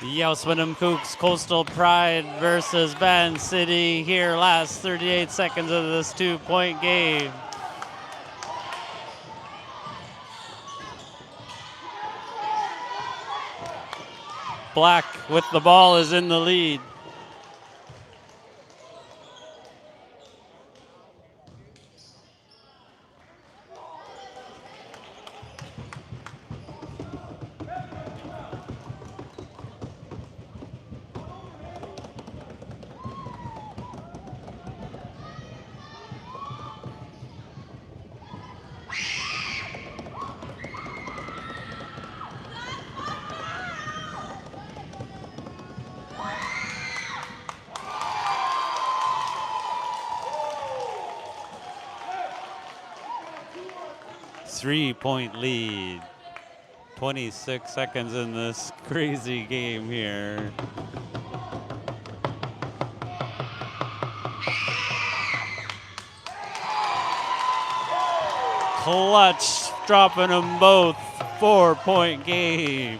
Yausmanum Kooks Coastal Pride versus Van City here, last 38 seconds of this 2-point game. Black with the ball is in the lead. Three-point lead. 26 seconds in this crazy game here. Clutch, dropping them both. 4-point game.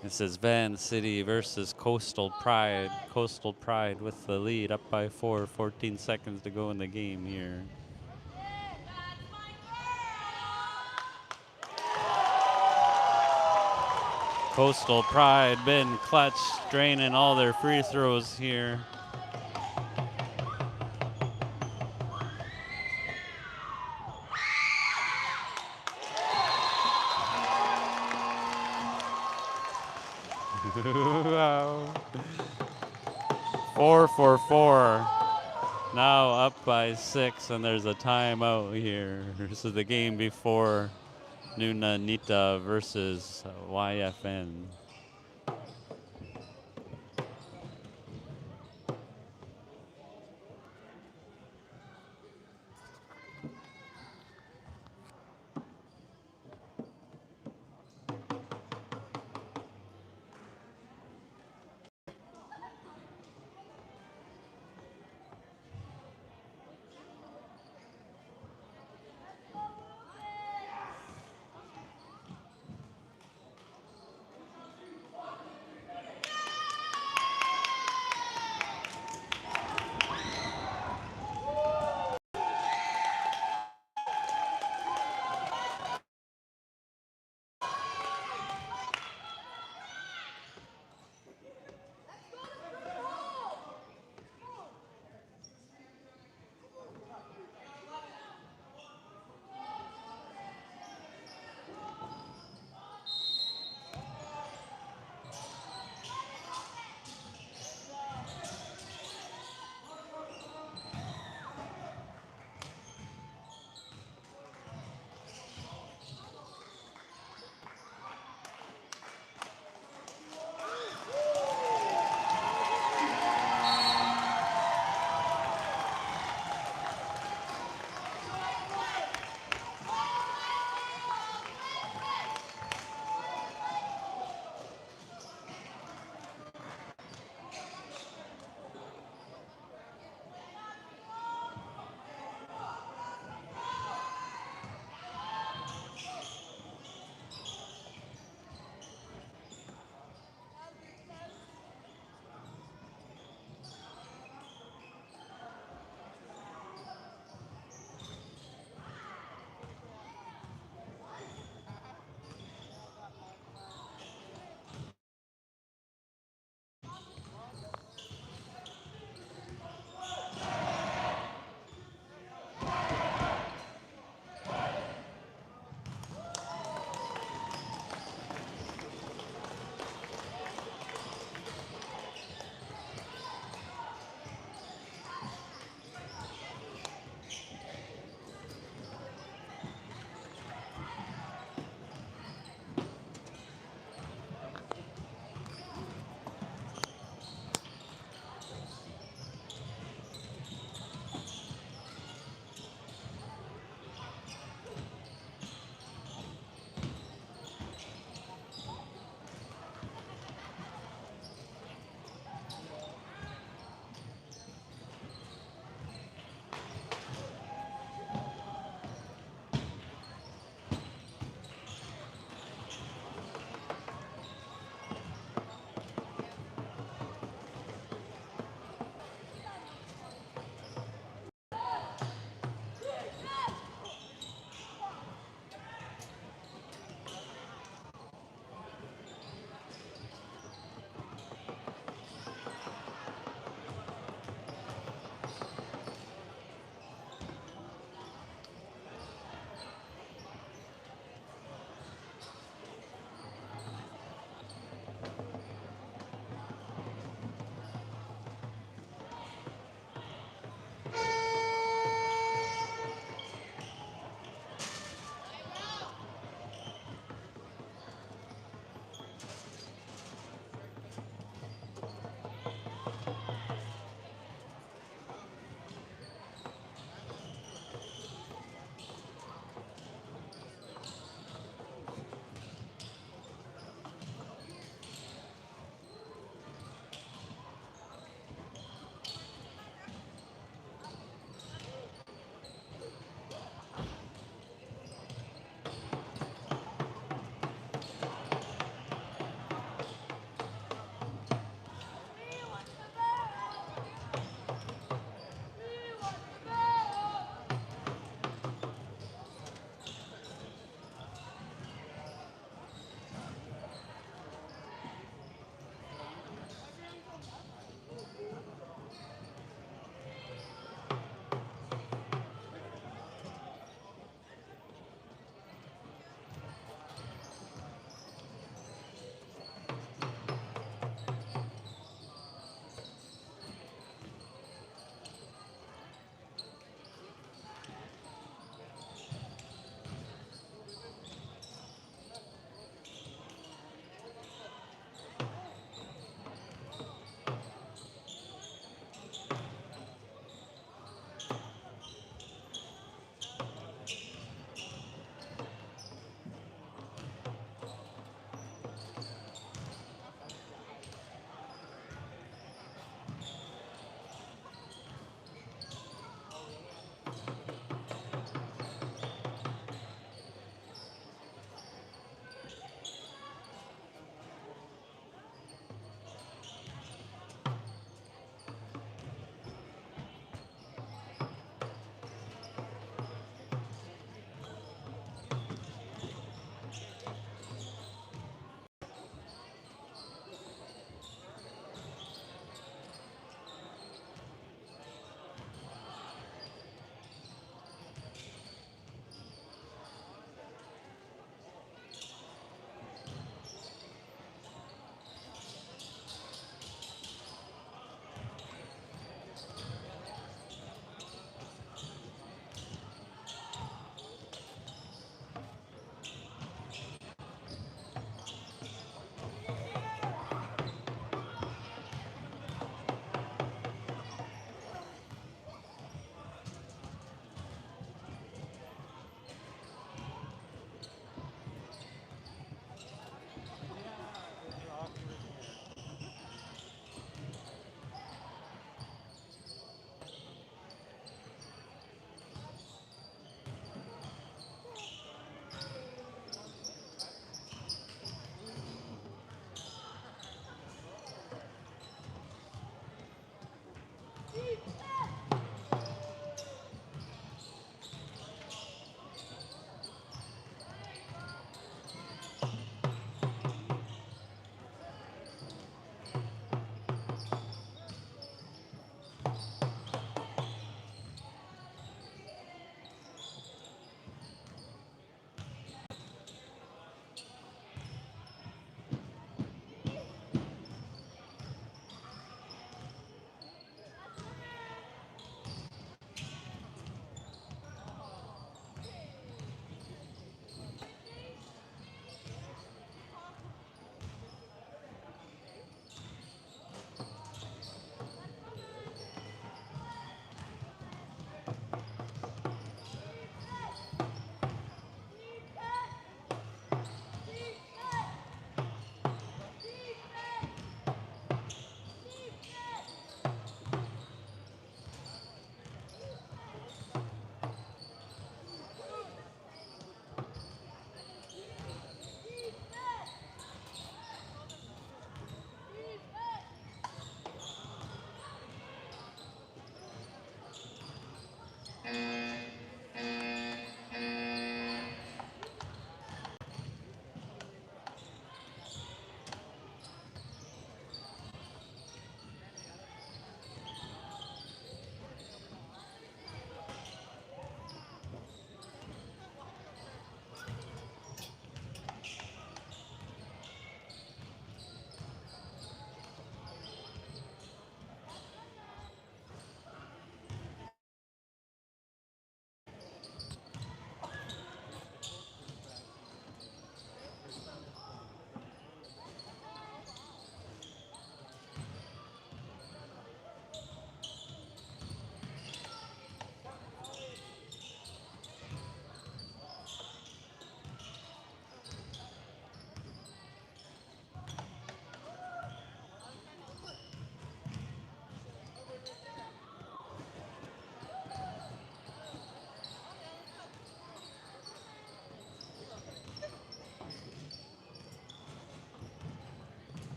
This is Van City versus Coastal Pride. Coastal Pride with the lead, up by 4, 14 seconds to go in the game here. Coastal Pride been clutch, draining all their free throws here. Wow. 4 for 4. Now up by 6, and there's a timeout here. This is the game before Nunaniita versus YFN.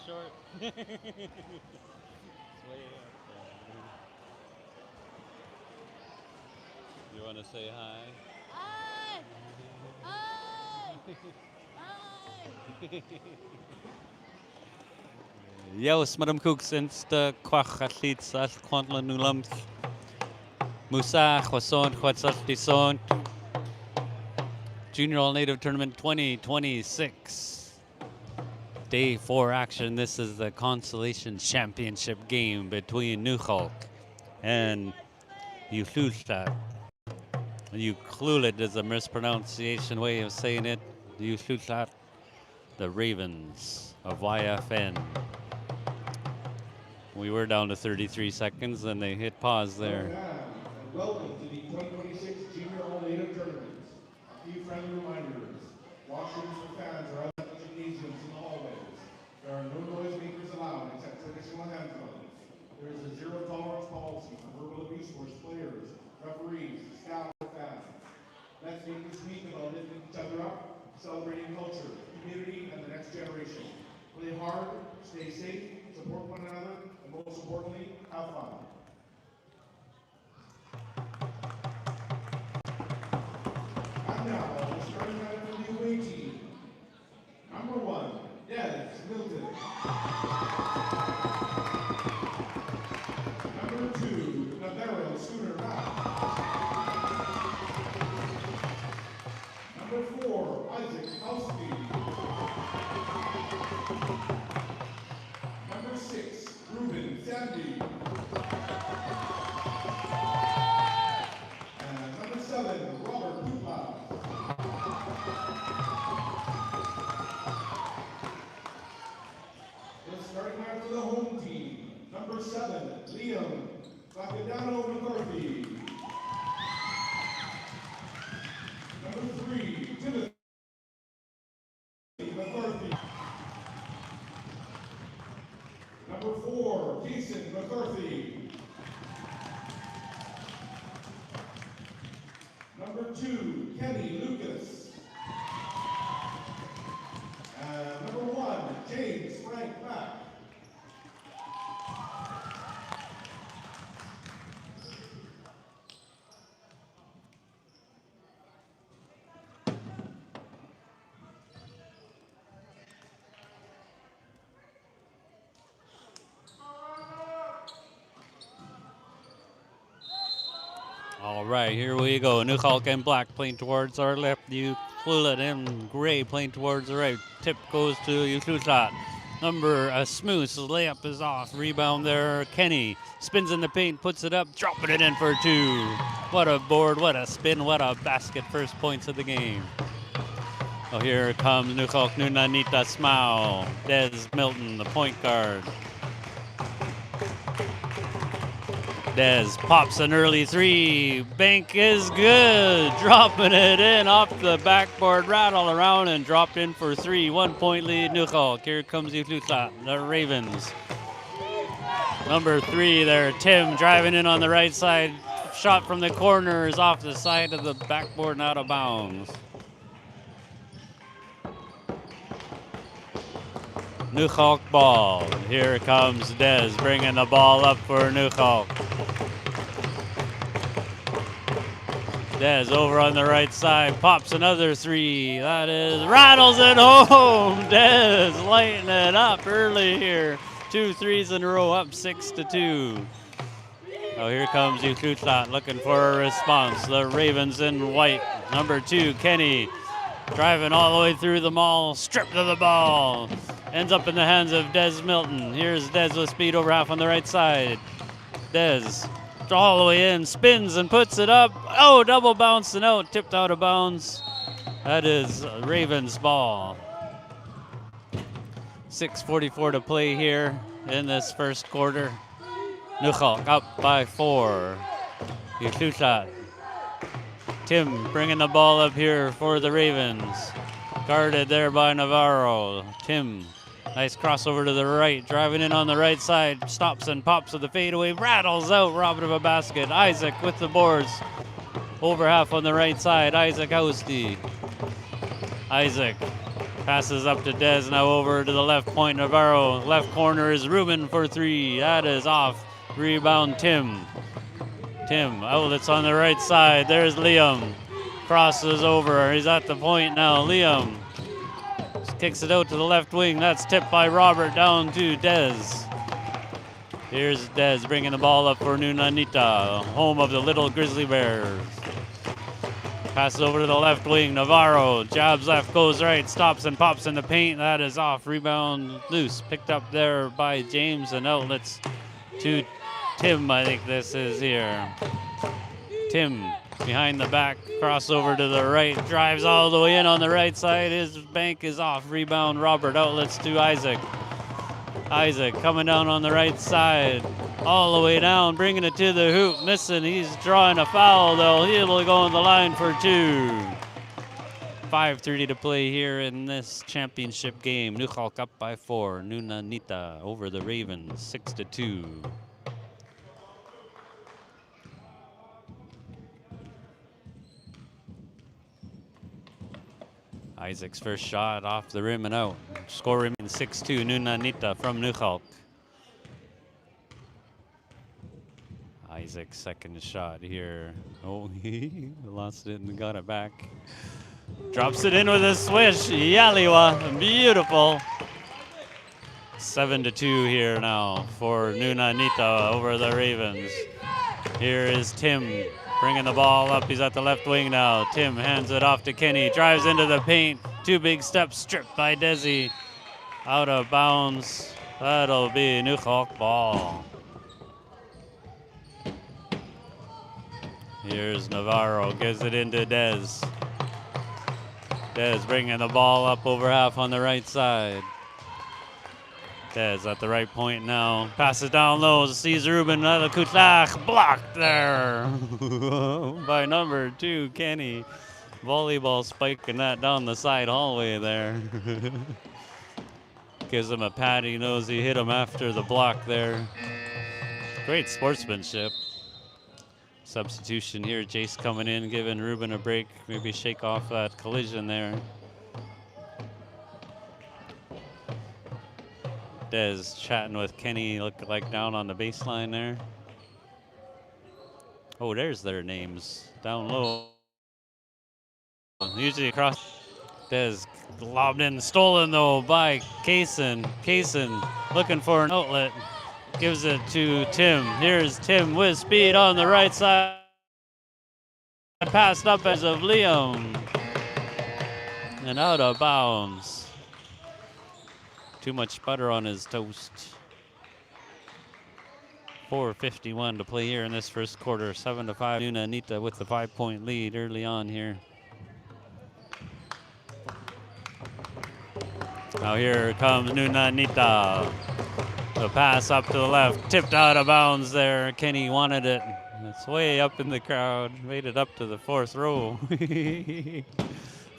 short. It's way up there. You want to say hi? Hi! Hi! Hi! Yaus madam cooks insta kwach athletes al kwantla nulams. Musa Khwason Khwatsal Junior All Native Tournament 2026. Day 4 action. This is the Consolation Championship game between Nuxalk and Ucluelet. Ucluelet is a mispronunciation way of saying it. Ucluelet, the Ravens of YFN. We were down to 33 seconds and they hit pause there. And welcome to the 2026 Junior All Native Tournament. A few friendly reminders. Washrooms for fans are outside the gymnasiums in the hallways. There are no noise makers allowed except traditional hand drums. There is a zero tolerance policy for verbal abuse towards players, referees, staff, and fans. Let's make this week about lifting each other up, celebrating culture, community, and the next generation. Play hard, stay safe, support one another, and most importantly, have fun. And now, the starting lineup for the away team. Number 1, Des Milton. Number 2, Navarro Schooner Rapp. Number 4, Isaac Housley. Number 6, Ruben Sandy. And number 7, Robert Dupla. The starting lineup for the home team. Number 7, Liam Facadano McCarthy. Number 3, Timothy McCarthy. Number 4, Jason McCarthy. Number 2, Kenny Lucas. And number 1, James Frank Mack. All right, here we go. Nuxalk in black playing towards our left. Ucluelet in gray playing towards the right. Tip goes to Ucluelet. Smooth layup is off. Rebound there. Kenny spins in the paint, puts it up, dropping it in for 2. What a board, what a spin, what a basket. First points of the game. Oh, here comes Nuxalk Nunaniita Smile. Des Milton, the point guard. Des pops an early 3. Bank is good. Dropping it in off the backboard, rattle around and dropped in for 3. 1 point lead, Nuxalk. Here comes Ucluelet, the Ravens. Number 3 there, Tim driving in on the right side. Shot from the corner is off the side of the backboard and out of bounds. Nuxalk ball. Here comes Des bringing the ball up for Nuxalk. Des over on the right side, pops another 3. That is, rattles it home. Des lighting it up early here. 2 threes in a row, up 6-2. Oh, here comes Ucluelet looking for a response. The Ravens in white. Number 2, Kenny, driving all the way through the mall, stripped of the ball. Ends up in the hands of Des Milton. Here's Des with speed over half on the right side. Des all the way in, spins and puts it up. Oh, double bounce and out, tipped out of bounds. That is Ravens ball. 6:44 to play here in this first quarter. Nuxalk up by 4. Ucluelet. Tim bringing the ball up here for the Ravens. Guarded there by Navarro. Tim, nice crossover to the right, driving in on the right side, stops and pops with the fadeaway, rattles out, robbed of a basket. Isaac with the boards, over half on the right side. Isaac Ousty. Isaac Passes up to Dez, now over to the left point, Navarro. Left corner is Ruben for 3. That is off. Rebound, Tim. Tim, outlets on the right side. There's Liam. Crosses over. He's at the point now. Liam kicks it out to the left wing. That's tipped by Robert down to Dez. Here's Dez bringing the ball up for Nunaniita, home of the Little Grizzly Bears. Passes over to the left wing. Navarro jabs left, goes right, stops and pops in the paint. That is off. Rebound loose. Picked up there by James, and outlets to Tim, I think this is here. Tim behind the back, crossover to the right, drives all the way in on the right side. His bank is off. Rebound Robert, outlets to Isaac. Isaac coming down on the right side, all the way down, bringing it to the hoop, missing. He's drawing a foul though. He'll go on the line for 2. 5:30 to play here in this championship game. Nuxalk up by 4. Nunaniita over the Ravens, 6-2. Isaac's first shot off the rim and out. Score remains 6-2. Nunaniita from Nuxalk. Isaac's second shot here. Oh, he lost it and got it back. Drops it in with a swish. Yaliwa, beautiful. 7-2 here now for Nunaniita over the Ravens. Here is Tim bringing the ball up. He's at the left wing now. Tim hands it off to Kenny. Drives into the paint. 2 big steps stripped by Desi. Out of bounds. That'll be Nuxalk ball. Here's Navarro. Gives it into Dez. Dez bringing the ball up over half on the right side. Dez at the right point now. Passes down low. Sees Ruben. Ucluelet blocked there by number 2, Kenny. Volleyball spiking that down the side hallway there. Gives him a pat. He knows he hit him after the block there. Great sportsmanship. Substitution here. Jace coming in, giving Ruben a break. Maybe shake off that collision there. Dez chatting with Kenny, look like down on the baseline there. Oh, there's their names down low. Usually across. Dez lobbed in, stolen though by Kaysen. Kaysen looking for an outlet. Gives it to Tim. Here's Tim with speed on the right side. Passed up as of Liam. And out of bounds. Too much butter on his toast. 4:51 to play here in this first quarter. 7-5. Nunaniita with the 5-point lead early on here. Now here comes Nunaniita. The pass up to the left, tipped out of bounds there. Kenny wanted it. It's way up in the crowd. Made it up to the 4th row.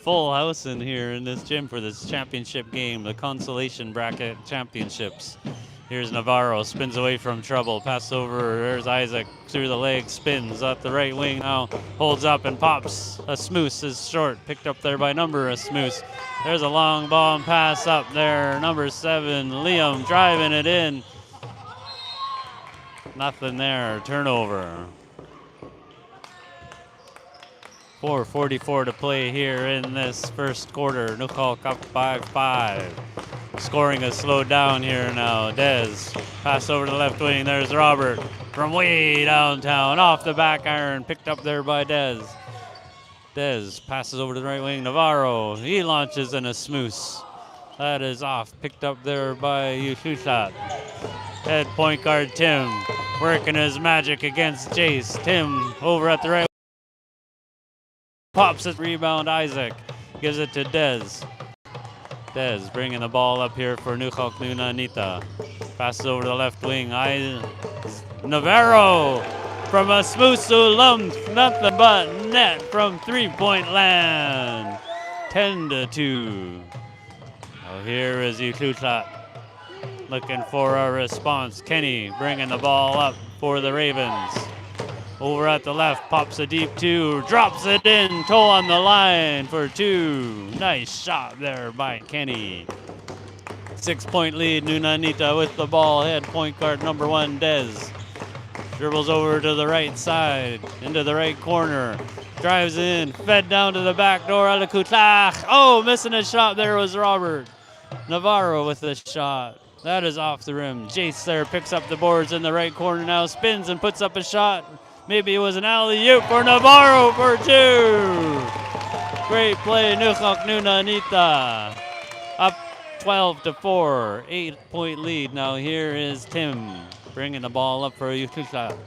Full house in here in this gym for this championship game, the Consolation Bracket Championships. Here's Navarro, spins away from trouble, pass over, there's Isaac, through the leg, spins at the right wing now, holds up and pops. Asmus is short, picked up there by number Asmus. There's a long bomb pass up there, number 7, Liam driving it in. Nothing there, turnover. 4:44 to play here in this first quarter. Nuxalk up by 5. Scoring is slowed down here now. Dez, pass over to the left wing. There's Robert from way downtown. Off the back iron, picked up there by Dez. Dez passes over to the right wing. Navarro, he launches in a smooth. That is off, picked up there by Ucluelet. Head point guard Tim, working his magic against Jace. Tim over at the right. Pops it, rebound Isaac. Gives it to Dez. Dez bringing the ball up here for Nuxalk Nunaniita. Passes over to the left wing. Navarro from a smooth lump. Nothing but net from 3-point land. 10-2. Well, here is Ucluelet looking for a response. Kenny bringing the ball up for the Ravens. Over at the left, pops a deep 2, drops it in, toe on the line for 2. Nice shot there by Kenny. 6-point lead, Nunaniita with the ball. Head point guard number 1, Dez. Dribbles over to the right side, into the right corner. Drives in, fed down to the back door. Oh, missing a shot there was Robert. Navarro with the shot. That is off the rim. Jace there picks up the boards in the right corner now, spins and puts up a shot. Maybe it was an alley-oop for Navarro for 2. Great play, Nunaniita. Up 12-4, 8-point lead. Now here is Tim bringing the ball up for Ucluelet.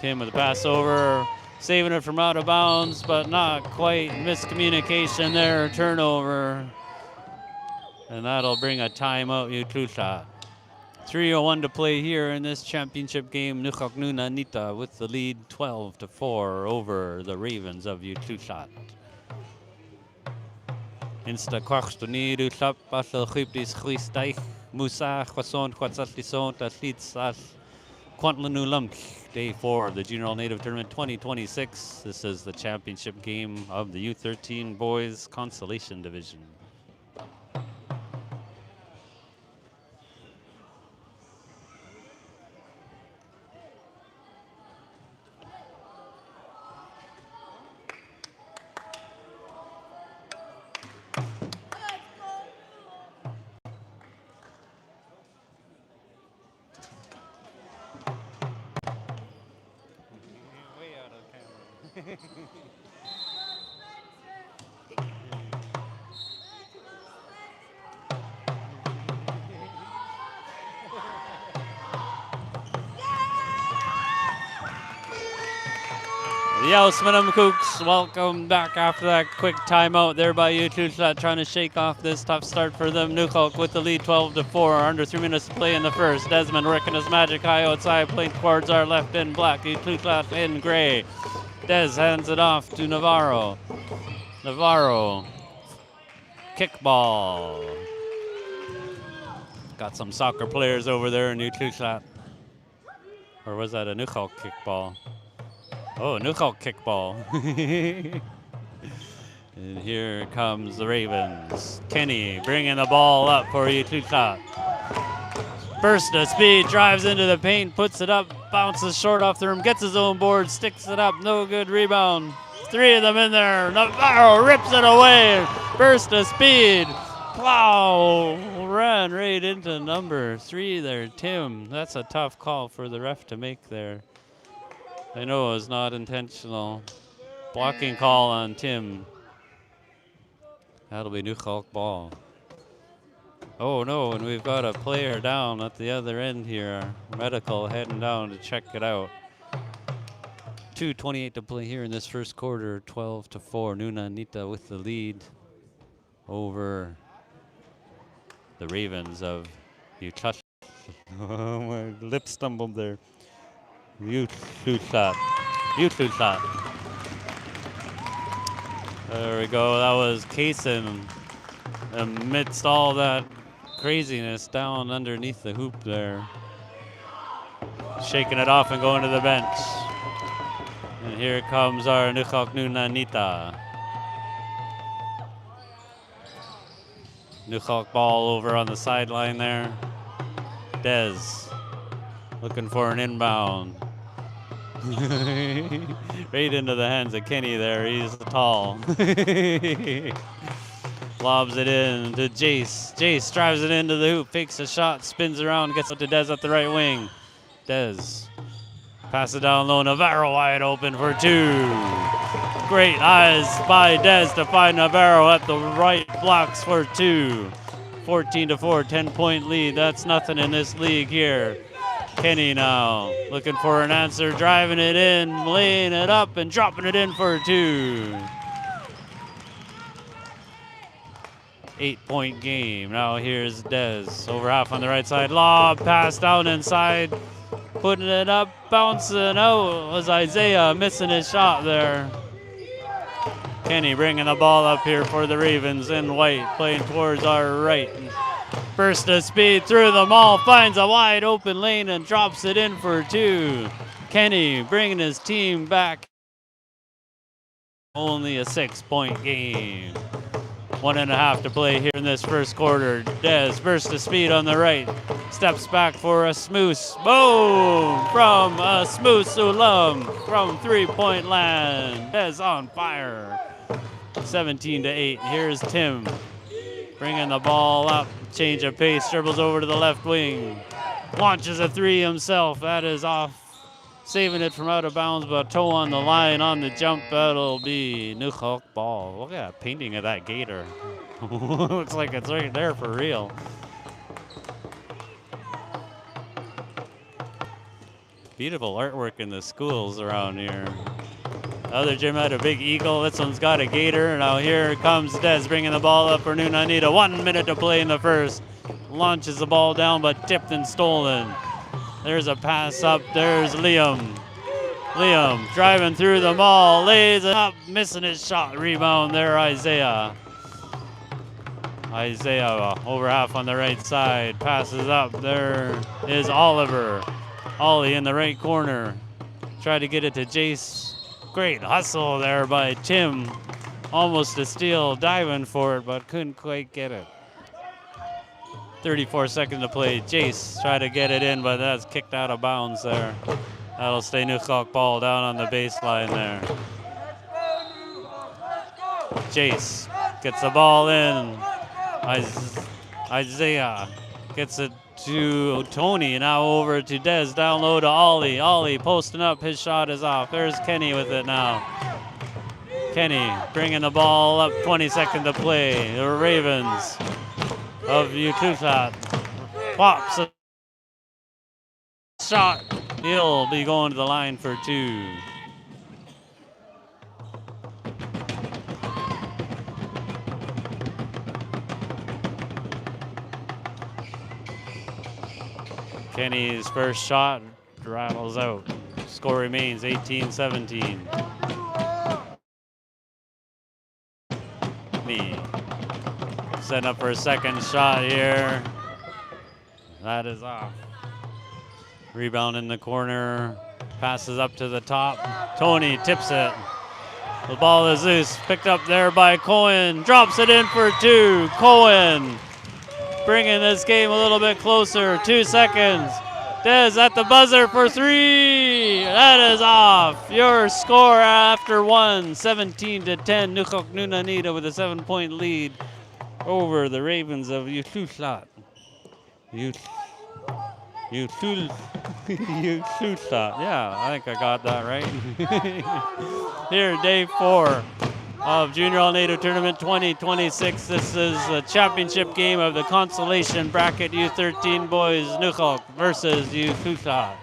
Tim with the pass over, saving it from out of bounds, but not quite. Miscommunication there, turnover. And that'll bring a timeout, Ucluelet. 3:01 to play here in this championship game. Nunaniita with the lead 12-4 over the Ravens of Ucluelet. Insta kwachstoni Ucluelet pasel chipdis chlistaich Musa chwason chwatzalison tatlitsal kwantlanulam. Day 4 of the Junior All-Native Tournament 2026. This is the championship game of the U13 Boys Consolation Division. The Ausmanum Kooks, welcome back after that quick timeout there by Ucluelet, trying to shake off this tough start for them. Nuxalk with the lead 12-4, under 3 minutes to play in the first. Desmond working his magic high outside, playing towards our left in black, Ucluelet in gray. Des hands it off to Navarro. Navarro, kickball. Got some soccer players over there in Ucluelet. Or was that a Nuxalk kickball? Oh, Nuxalk kickball. And here comes the Ravens. Kenny bringing the ball up for Ucluelet. Burst of speed, drives into the paint, puts it up, bounces short off the rim, gets his own board, sticks it up, no good rebound. 3 of them in there. Navarro rips it away. Burst of speed. Wow, ran right into number 3 there, Tim. That's a tough call for the ref to make there. I know it was not intentional. Blocking call on Tim. That'll be Nuxalk ball. Oh no, and we've got a player down at the other end here. Medical heading down to check it out. 2:28 to play here in this first quarter. 12-4. Nunaniita with the lead over the Ravens of Ucluelet. Oh, my lip stumbled there. Ucluelet. There we go. That was Kaysen amidst all that craziness down underneath the hoop there. Shaking it off and going to the bench. And here comes our Nunaniita. Nuxalk ball over on the sideline there. Dez looking for an inbound. Right into the hands of Kenny there. He's tall. Lobs it in to Jace. Jace drives it into the hoop, fakes a shot, spins around, gets up to Dez at the right wing. Dez. Pass it down low. Navarro wide open for 2. Great eyes by Dez to find Navarro at the right blocks for 2. 14-4, 10-point lead. That's nothing in this league here. Kenny now looking for an answer, driving it in, laying it up, and dropping it in for 2. 8-point game. Now here's Dez. Over half on the right side. Lob, pass down inside. Putting it up, bouncing out was Isaiah, missing his shot there. Kenny bringing the ball up here for the Ravens in white, playing towards our right. Burst of speed through the mall, finds a wide open lane and drops it in for 2. Kenny bringing his team back. Only a 6-point game. 1.5 to play here in this first quarter. Dez, burst of speed on the right. Steps back for a smoose. Boom! From a smoose alum from 3-point land. Dez on fire. 17-8. Here's Tim. Bringing the ball up. Change of pace. Dribbles over to the left wing. Launches a 3 himself. That is off. Saving it from out of bounds, but toe on the line on the jump. That'll be Nuxalk ball. Look at that painting of that gator. Looks like it's right there for real. Beautiful artwork in the schools around here. The other gym had a big eagle. This one's got a gator. Now here comes Dez bringing the ball up for Nunaniita. 1 minute to play in the first. Launches the ball down, but tipped and stolen. There's a pass up. There's Liam. Liam driving through the mall. Lays it up. Missing his shot. Rebound there, Isaiah. Isaiah over half on the right side. Passes up. There is Oliver. Ollie in the right corner. Tried to get it to Jace. Great hustle there by Tim. Almost a steal. Diving for it, but couldn't quite get it. 34 seconds to play. Jace tried to get it in, but that's kicked out of bounds there. That'll stay Nuxalk ball down on the baseline there. Jace gets the ball in. Isaiah gets it to Tony. Now over to Dez. Down low to Ollie. Ollie posting up. His shot is off. There's Kenny with it now. Kenny bringing the ball up. 20 seconds to play. The Ravens of Ucluelet pops a shot. He'll be going to the line for 2. Kenny's first shot rattles out. Score remains 18-17. Setting up for a second shot here. That is off. Rebound in the corner. Passes up to the top. Tony tips it. The ball is loose. Picked up there by Cohen. Drops it in for 2. Cohen bringing this game a little bit closer. 2 seconds. Dez at the buzzer for 3. That is off. Your score after 1. 17-10. Nunaniita with a 7-point lead over the Ravens of Ucluelet. Ucluelet. Yeah, I think I got that right. Here, day 4 of Junior All-Native Tournament 2026. This is the championship game of the Consolation Bracket U13 Boys Nuxalk versus Ucluelet.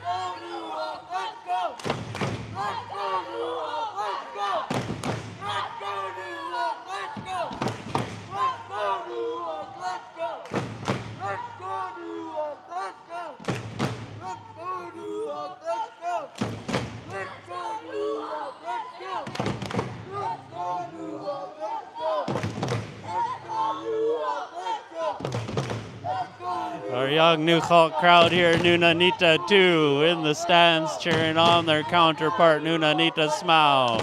Our young Nuxalk crowd here, Nunaniita too, in the stands cheering on their counterpart, Nunaniita Smile.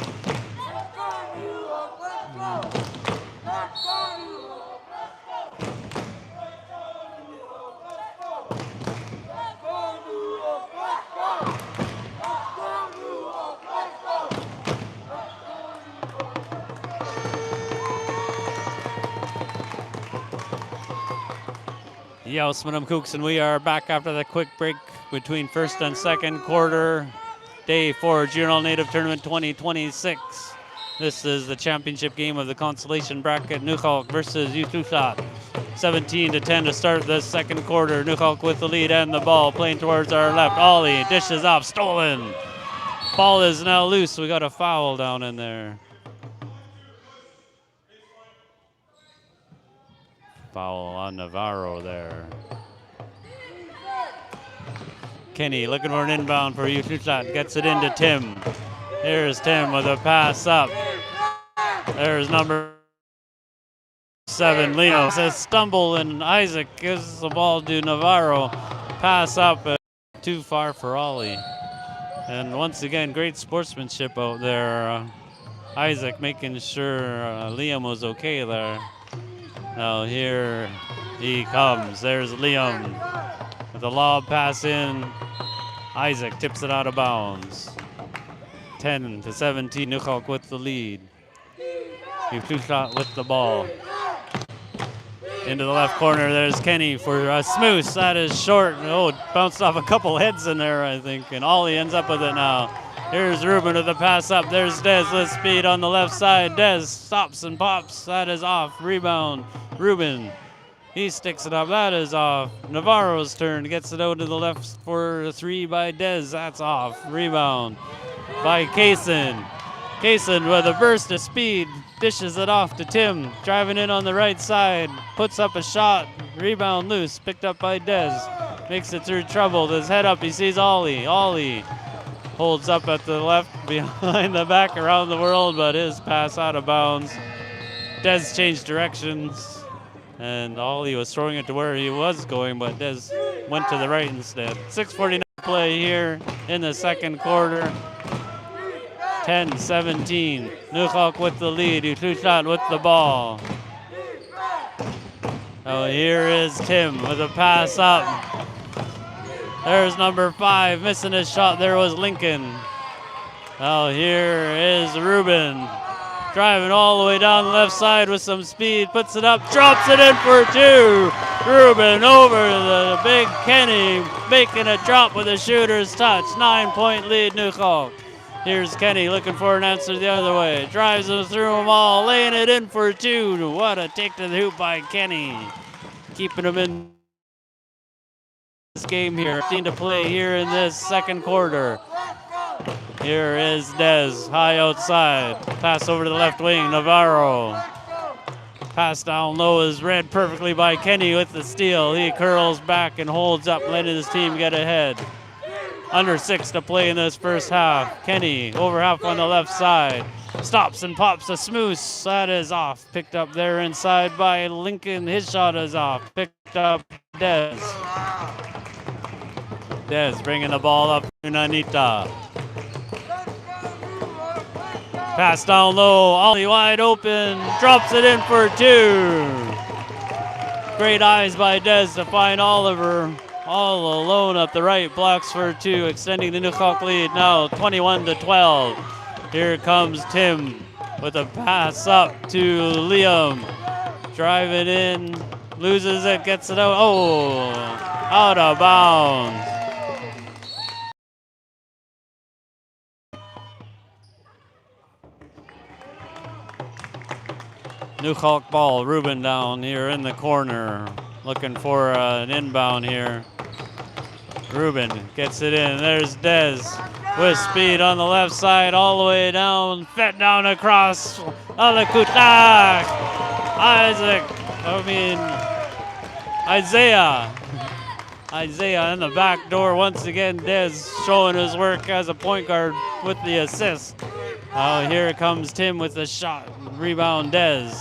Yausmanam Kooks, and we are back after the quick break between first and second quarter. Day 4 Junior All-Native Tournament 2026. This is the championship game of the Consolation Bracket, Nuxalk versus Ucluelet. 17-10 to start the second quarter. Nuxalk with the lead and the ball playing towards our left. Ollie dishes off, stolen. Ball is now loose. We got a foul down in there. Foul on Navarro there. Kenny looking for an inbound for Ucluelet. Gets it into Tim. Here's Tim with a pass up. There's number 7. Liam says stumble, and Isaac gives the ball to Navarro. Pass up, too far for Ollie. And once again, great sportsmanship out there. Isaac making sure Liam was okay there. Now here he comes. There's Liam with the lob pass in. Isaac tips it out of bounds. 10-17, Nuxalk with the lead. Ucluelet with the ball. Into the left corner, there's Kenny for a Smoose. That is short. Oh, bounced off a couple heads in there, I think. And Ollie ends up with it now. Here's Ruben with the pass up. There's Dez with speed on the left side. Dez stops and pops. That is off. Rebound. Ruben. He sticks it up. That is off. Navarro's turn. Gets it out to the left for a 3 by Dez. That's off. Rebound by Kaysen. Kaysen with a burst of speed. Dishes it off to Tim. Driving in on the right side. Puts up a shot. Rebound loose. Picked up by Dez. Makes it through trouble. His head up. He sees Ollie. Ollie holds up at the left behind the back around the world, but his pass out of bounds. Dez changed directions, and Ollie was throwing it to where he was going, but Dez went to the right instead. 6:49 play here in the second quarter. 10-17. Nuxalk with the lead. Ucluelet with the ball. Oh, here is Tim with a pass up. There's number 5 missing his shot. There was Lincoln. Oh, here is Ruben. Driving all the way down the left side with some speed. Puts it up. Drops it in for 2. Ruben over the big Kenny. Making a drop with a shooter's touch. 9-point lead, Nuxalk. Here's Kenny looking for an answer the other way. Drives them through them all. Laying it in for 2. What a take to the hoop by Kenny. Keeping them in this game here. 15 to play here in this second quarter. Here is Dez, high outside. Pass over to the left wing, Navarro. Pass down low is read perfectly by Kenny with the steal. He curls back and holds up, letting his team get ahead. Under 6 to play in this first half. Kenny over half on the left side. Stops and pops a Smoose. That is off. Picked up there inside by Lincoln. His shot is off. Picked up Dez. Dez bringing the ball up to Nunaniita. Pass down low. Ollie wide open. Drops it in for 2. Great eyes by Dez to find Oliver. All alone at the right, blocks for 2, extending the Nuxalk lead now 21-12. Here comes Tim with a pass up to Liam. Driving in, loses it, gets it out. Oh, out of bounds. Nuxalk ball, Ruben down here in the corner. Looking for an inbound here. Ruben gets it in. There's Dez with speed on the left side all the way down. Fed down across. Ucluelet. Isaiah in the back door once again. Dez showing his work as a point guard with the assist. Oh, here comes Tim with the shot. Rebound Dez.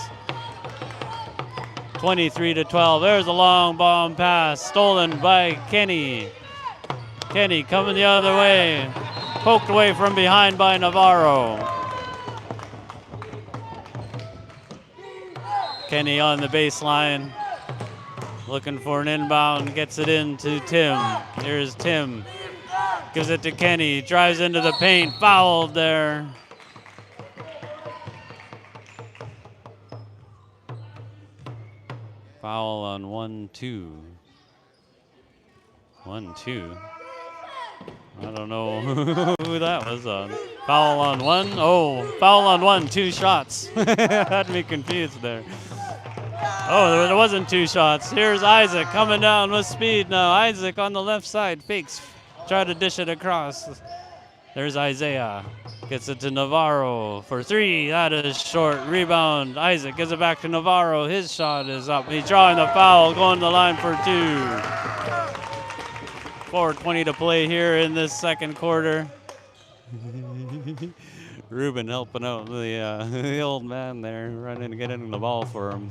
23-12. There's a long bomb pass stolen by Kenny. Kenny coming the other way. Poked away from behind by Navarro. Kenny on the baseline. Looking for an inbound. Gets it in to Tim. Here's Tim. Gives it to Kenny. Drives into the paint. Fouled there. Foul on 1-2. 1-2. I don't know who that was on. Foul on 1. Oh, foul on 1. 2 shots. Had me confused there. Oh, there wasn't 2 shots. Here's Isaac coming down with speed now. Isaac on the left side. Fakes. Try to dish it across. There's Isaiah. Gets it to Navarro for 3. That is short. Rebound. Isaac gives it back to Navarro. His shot is up. He's drawing the foul. Going to the line for 2. 4:20 to play here in this second quarter. Ruben helping out the, the old man there, running to get in the ball for him.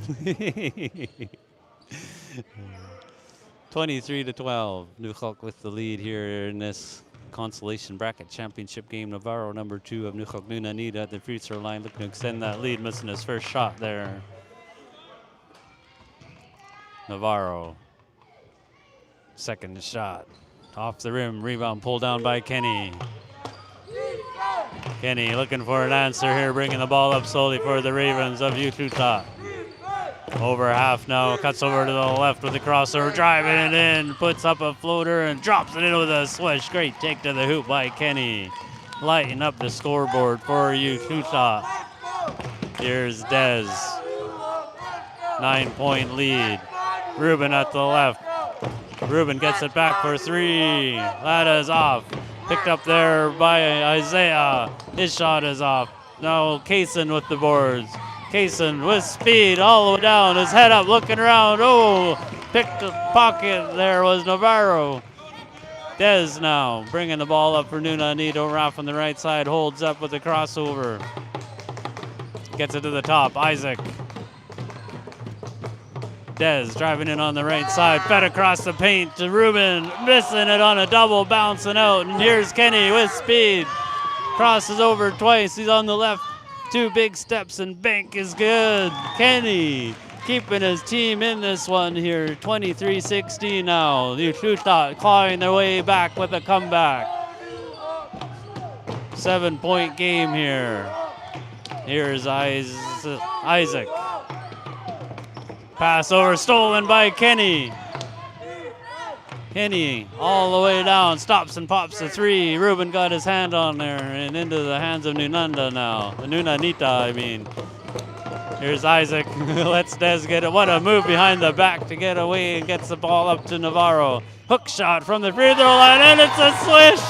23-12. Nuxalk with the lead here in this Consolation Bracket Championship game. Navarro, number 2 of Nuxalk Nunaniita at the free throw line, looking to extend that lead, missing his first shot there. Navarro, second shot, off the rim, rebound pulled down by Kenny. Kenny looking for an answer here, bringing the ball up slowly for the Ravens of Utah. Over half now, cuts over to the left with the crossover, driving it in, puts up a floater and drops it in with a swish. Great take to the hoop by Kenny. Lighting up the scoreboard for Utah. Here's Dez. 9-point lead. Ruben at the left. Ruben gets it back for 3. That is off. Picked up there by Isaiah. His shot is off. Now Kaysen with the boards. Kaysen with speed all the way down. His head up, looking around. Oh, picked the pocket. There was Navarro. Dez now bringing the ball up for Nunaniita. Over off on the right side. Holds up with the crossover. Gets it to the top. Isaac. Dez driving in on the right side, fed across the paint to Ruben, missing it on a double, bouncing out. And here's Kenny with speed. Crosses over twice, he's on the left. 2 big steps and bank is good. Kenny keeping his team in this one here. 23-16 now. Utah clawing their way back with a comeback. 7-point game here. Here's Isaac. Pass over, stolen by Kenny. Kenny all the way down, stops and pops the 3. Ruben got his hand on there and into the hands of Nunaniita, I mean. Here's Isaac, lets Dez get it. What a move behind the back to get away and gets the ball up to Navarro. Hook shot from the free throw line and it's a swish.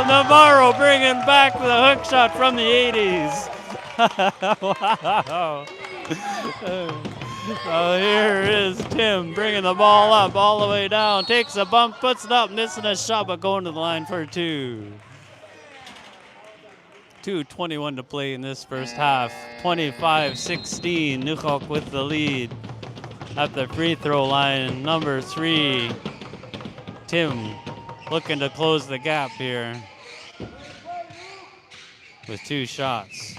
Navarro bringing back the hook shot from the 80s. Wow. So here is Tim bringing the ball up all the way down. Takes a bump, puts it up, missing a shot, but going to the line for 2. 2:21 to play in this first half. 25-16. Nuxalk with the lead at the free throw line. Number 3, Tim, looking to close the gap here with 2 shots.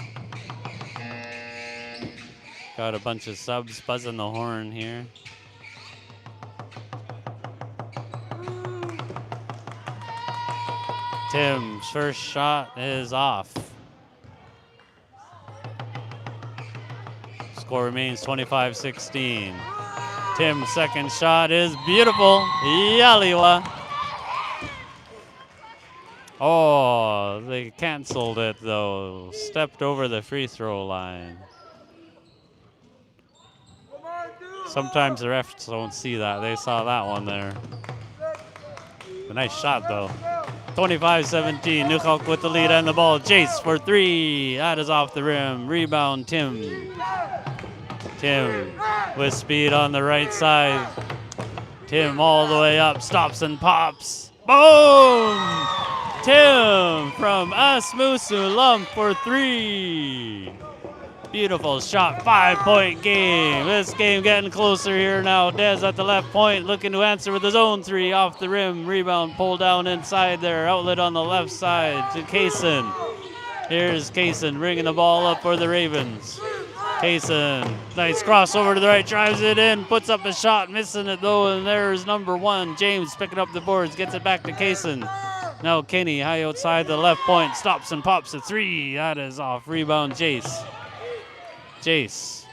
Got a bunch of subs buzzing the horn here. Tim's first shot is off. Score remains 25-16. Tim's second shot is beautiful. Yaliwa. Oh, they canceled it though. Stepped over the free throw line. Sometimes the refs don't see that. They saw that one there. A nice shot though. 25-17, Nuxalk with the lead and the ball. Jace for 3, that is off the rim. Rebound, Tim. Tim with speed on the right side. Tim all the way up, stops and pops. Boom! Tim from Asmusu Lump for 3. Beautiful shot, 5-point game. This game getting closer here now. Dez at the left point, looking to answer with his own 3 off the rim. Rebound pulled down inside there. Outlet on the left side to Kaysen. Here's Kaysen bringing the ball up for the Ravens. Kaysen, nice crossover to the right, drives it in, puts up a shot, missing it though, and there's number 1, James picking up the boards, gets it back to Kaysen. Now Kenny high outside the left point, stops and pops a 3. That is off. Rebound, Jace. Jace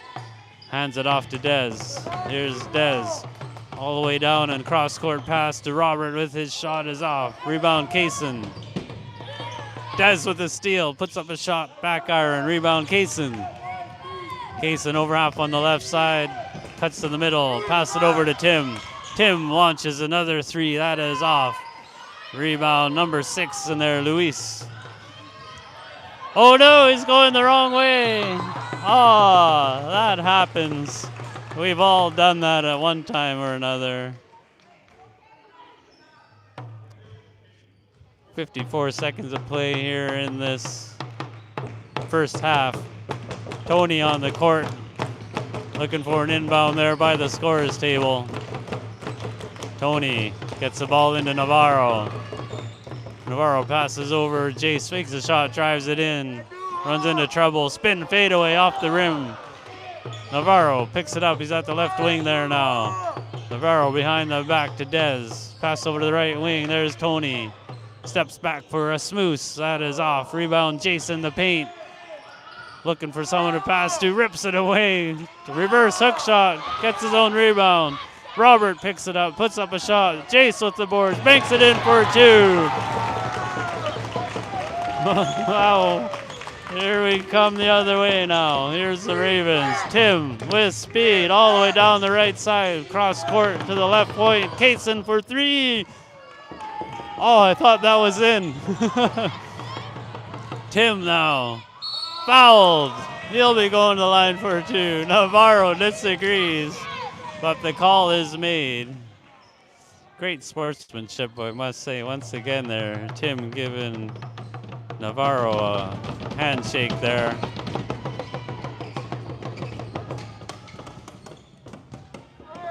hands it off to Dez. Here's Dez all the way down and cross-court pass to Robert with his shot is off. Rebound, Kaysen. Dez with a steal, puts up a shot, back iron, rebound, Kaysen. Kaysen over half on the left side, cuts to the middle, pass it over to Tim. Tim launches another 3, that is off. Rebound, number 6 in there, Luis. Oh no, he's going the wrong way. Oh, that happens. We've all done that at one time or another. 54 seconds of play here in this first half. Tony on the court, looking for an inbound there by the scorer's table. Tony gets the ball into Navarro. Navarro passes over. Jace fakes the shot, drives it in, runs into trouble. Spin fadeaway off the rim. Navarro picks it up. He's at the left wing there now. Navarro behind the back to Dez. Pass over to the right wing. There's Tony. Steps back for a smooth. That is off. Rebound, Jason the paint. Looking for someone to pass to. Rips it away. Reverse hook shot. Gets his own rebound. Robert picks it up. Puts up a shot. Jace with the boards. Banks it in for 2. Wow. Here we come the other way now. Here's the Ravens. Tim with speed all the way down the right side. Cross court to the left point. Kaysen for 3. Oh, I thought that was in. Tim now. Fouled. He'll be going to the line for 2. Navarro disagrees, but the call is made. Great sportsmanship, I must say, once again there. Tim giving Navarro a handshake there.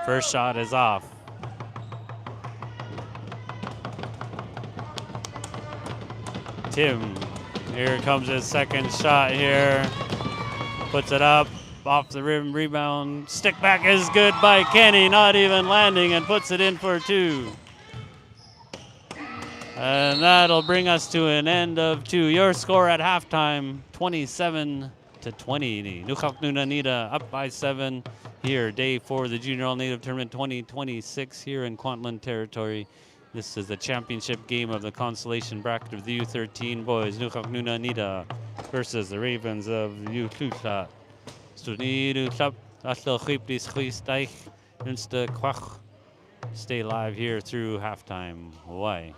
First shot is off. Tim, here comes his second shot here. Puts it up, off the rim, rebound. Stick back is good by Kenny, not even landing, and puts it in for 2. And that'll bring us to an end of 2. Your score at halftime, 27-20. Nuxalk Nunaniita up by 7 here. Day 4 of the Junior All-Native Tournament 2026 here in Kwantlen territory. This is the championship game of the consolation bracket of the U13 boys. Nuxalk Nunaniita versus the Ravens of Ucluelet. Stay live here through halftime. Why?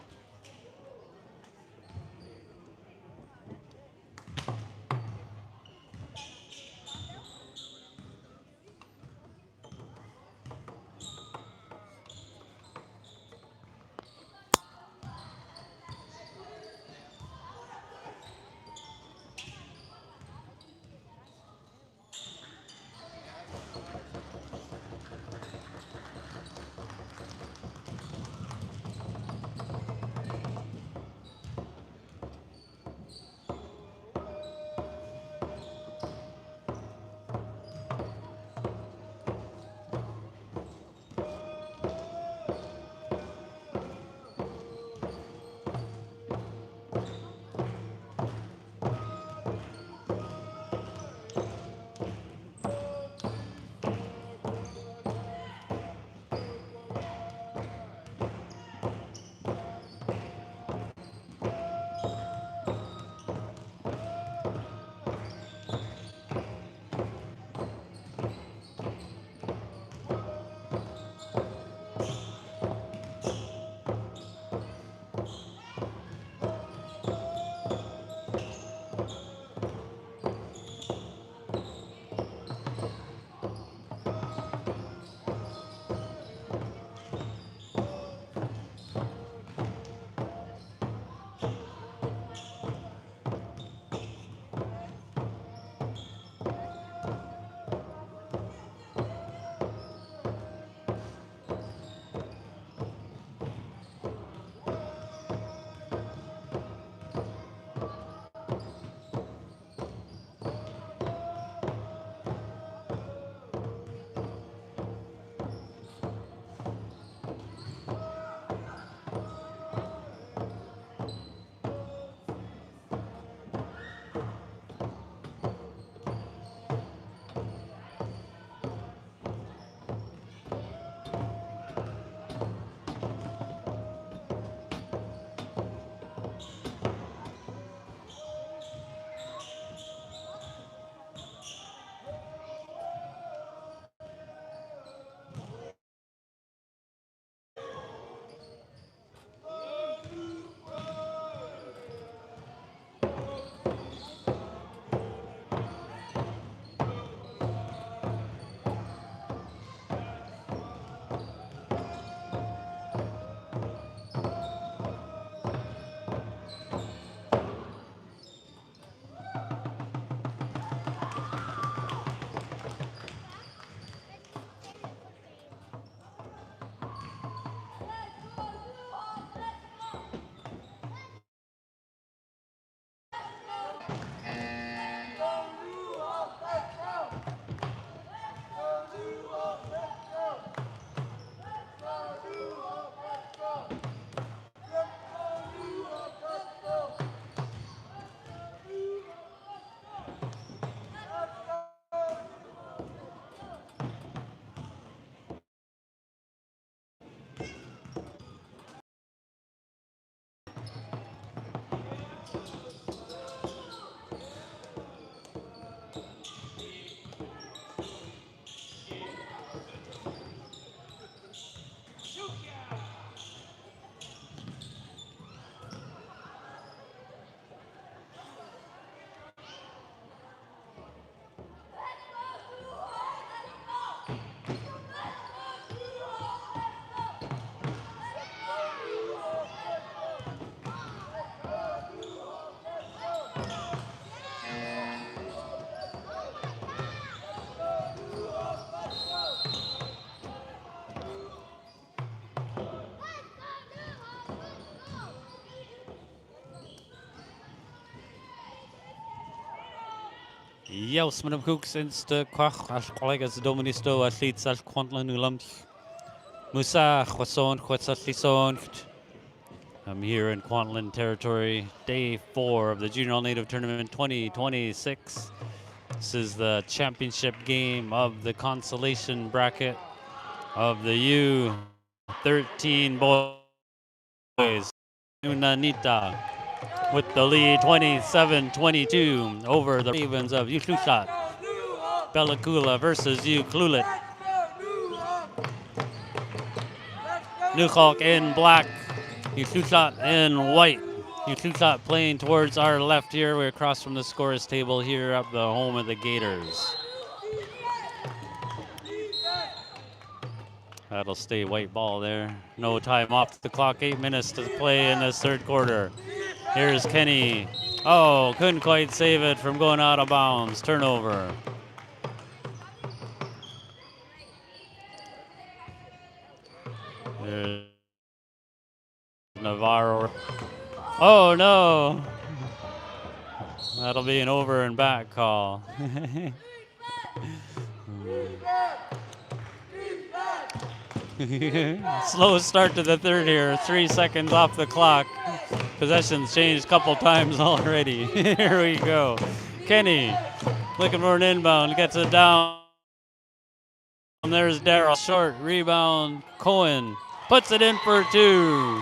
Jaus met hem koeks inste kwach als collega's doministo athletes als Quantlan Ulams. Musa Khwason Khwatsatlisongt. I'm here in Kwantlen territory, day 4 of the Junior All-Native Tournament 2026. This is the championship game of the consolation bracket of the U13 boys. Nunaniita with the lead 27-22 over the Ravens of Ucluelet. Bellacula versus Ucluelet. Nuxalk in black, Ucluelet in white. Ucluelet playing towards our left here. We're across from the scores table here at the home of the Gators. That'll stay white ball there. No time off the clock, 8 minutes to play in this third quarter. Here's Kenny. Oh, couldn't quite save it from going out of bounds. Turnover. There's Navarro. Oh no! That'll be an over and back call. Slow start to the third here. 3 seconds off the clock. Possession's changed a couple times already. Here we go. Kenny looking for an inbound. Gets it down. There's Darrell. Short rebound. Cohen puts it in for 2.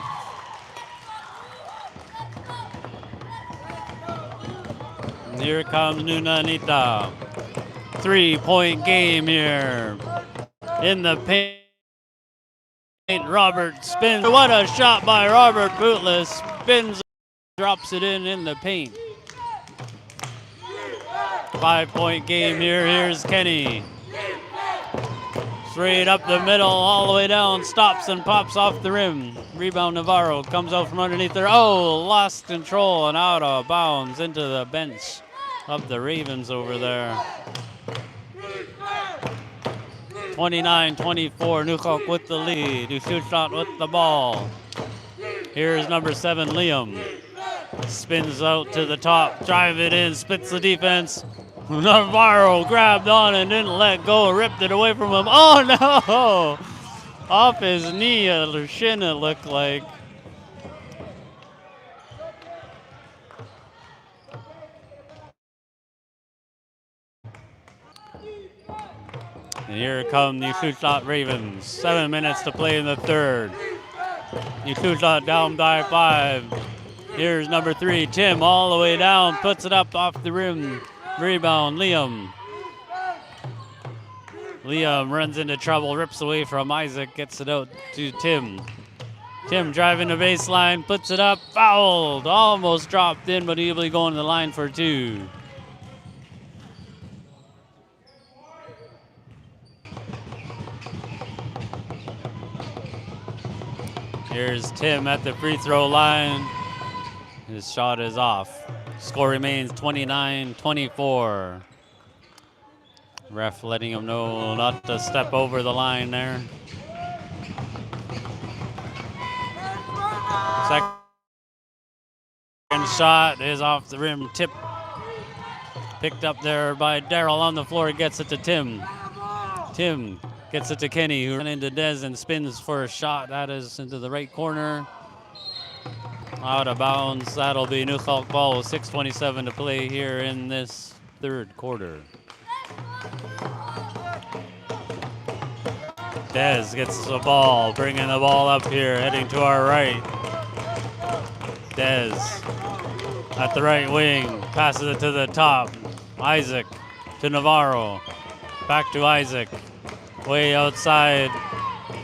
And here comes Nunaniita. 3-point game here. In the paint. Robert spins. What a shot by Robert Bootless. Spins, drops it in the paint. 5-point game here. Here's Kenny. Straight up the middle, all the way down. Stops and pops off the rim. Rebound Navarro comes out from underneath there. Oh, lost control and out of bounds into the bench of the Ravens over there. 29-24, Nuxalk with the lead. Ucluelet with the ball. Here's number 7, Liam. Spins out to the top, drive it in, splits the defense. Navarro grabbed on and didn't let go, ripped it away from him. Oh no! Off his knee or shin it looked like. And here come the Ucluelet Ravens. 7 minutes to play in the third. Ucluelet down by 5. Here's number 3, Tim, all the way down, puts it up off the rim. Rebound, Liam. Liam runs into trouble, rips away from Isaac, gets it out to Tim. Tim driving the baseline, puts it up, fouled. Almost dropped in, but he'll be going to the line for 2. Here's Tim at the free throw line. His shot is off. Score remains 29-24. Ref letting him know not to step over the line there. Second shot is off the rim. Tip picked up there by Darrell on the floor. He gets it to Tim. Tim gets it to Kenny, who runs into Dez and spins for a shot. That is into the right corner. Out of bounds. That'll be Nuxalk ball with 6:27 to play here in this third quarter. Dez gets the ball, bringing the ball up here, heading to our right. Dez at the right wing, passes it to the top. Isaac to Navarro. Back to Isaac. Way outside.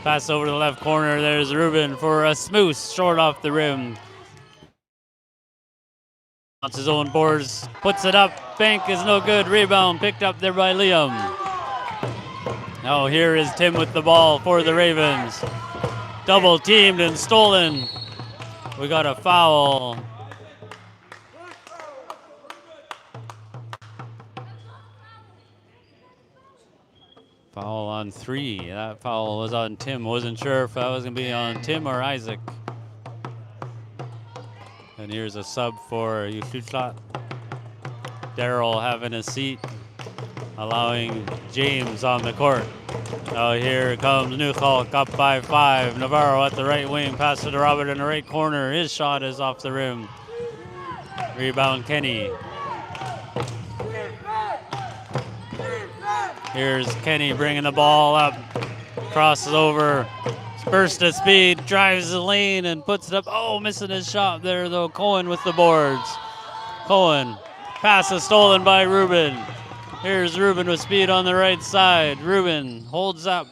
Pass over to the left corner. There's Ruben for a smooth, short off the rim. Wants his own boards, puts it up. Bank is no good. Rebound picked up there by Liam. Now here is Tim with the ball for the Ravens. Double teamed and stolen. We got a foul. Foul on 3. That foul was on Tim. Wasn't sure if that was going to be on Tim or Isaac. And here's a sub for Ucluelet. Daryl having a seat, allowing James on the court. Now here comes Nuxalk up by 5. Navarro at the right wing, pass to Robert in the right corner. His shot is off the rim. Rebound Kenny. Here's Kenny bringing the ball up, crosses over, burst of speed, drives the lane and puts it up. Oh, missing his shot there though. Cohen with the boards. Cohen, pass is stolen by Ruben. Here's Ruben with speed on the right side. Ruben holds up.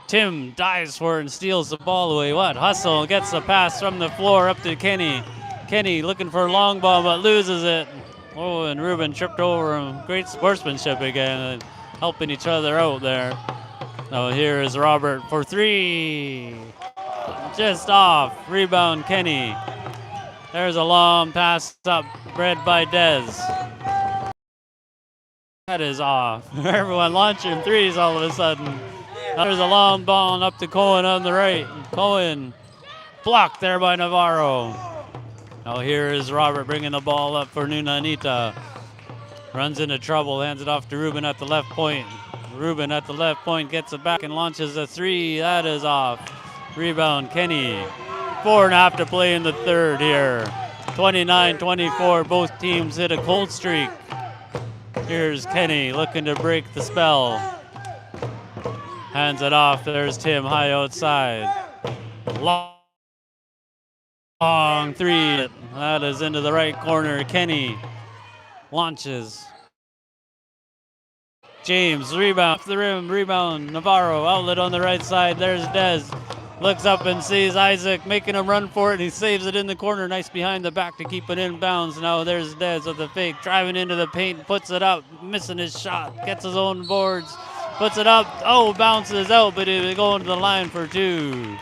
Tim dives for it and steals the ball away. What? Hustle gets the pass from the floor up to Kenny. Kenny looking for a long ball but loses it. Oh, and Ruben tripped over him. Great sportsmanship again, helping each other out there. Now here is Robert for 3. Just off. Rebound Kenny. There's a long pass up, read by Dez. That is off. Everyone launching threes all of a sudden. There's a long ball up to Cohen on the right. Cohen blocked there by Navarro. Now here is Robert bringing the ball up for Nunaniita. Runs into trouble, hands it off to Ruben at the left point. Ruben at the left point gets it back and launches a 3. That is off. Rebound Kenny. 4.5 to play in the third here. 29-24, both teams hit a cold streak. Here's Kenny looking to break the spell. Hands it off, there's Tim high outside. Long 3, that is into the right corner. Kenny launches. James, rebound off the rim, rebound, Navarro, outlet on the right side. There's Dez. Looks up and sees Isaac making him run for it. He saves it in the corner. Nice behind the back to keep it in bounds. Now there's Dez with the fake, driving into the paint, puts it up, missing his shot, gets his own boards, puts it up. Oh, bounces out, but it will go into the line for 2.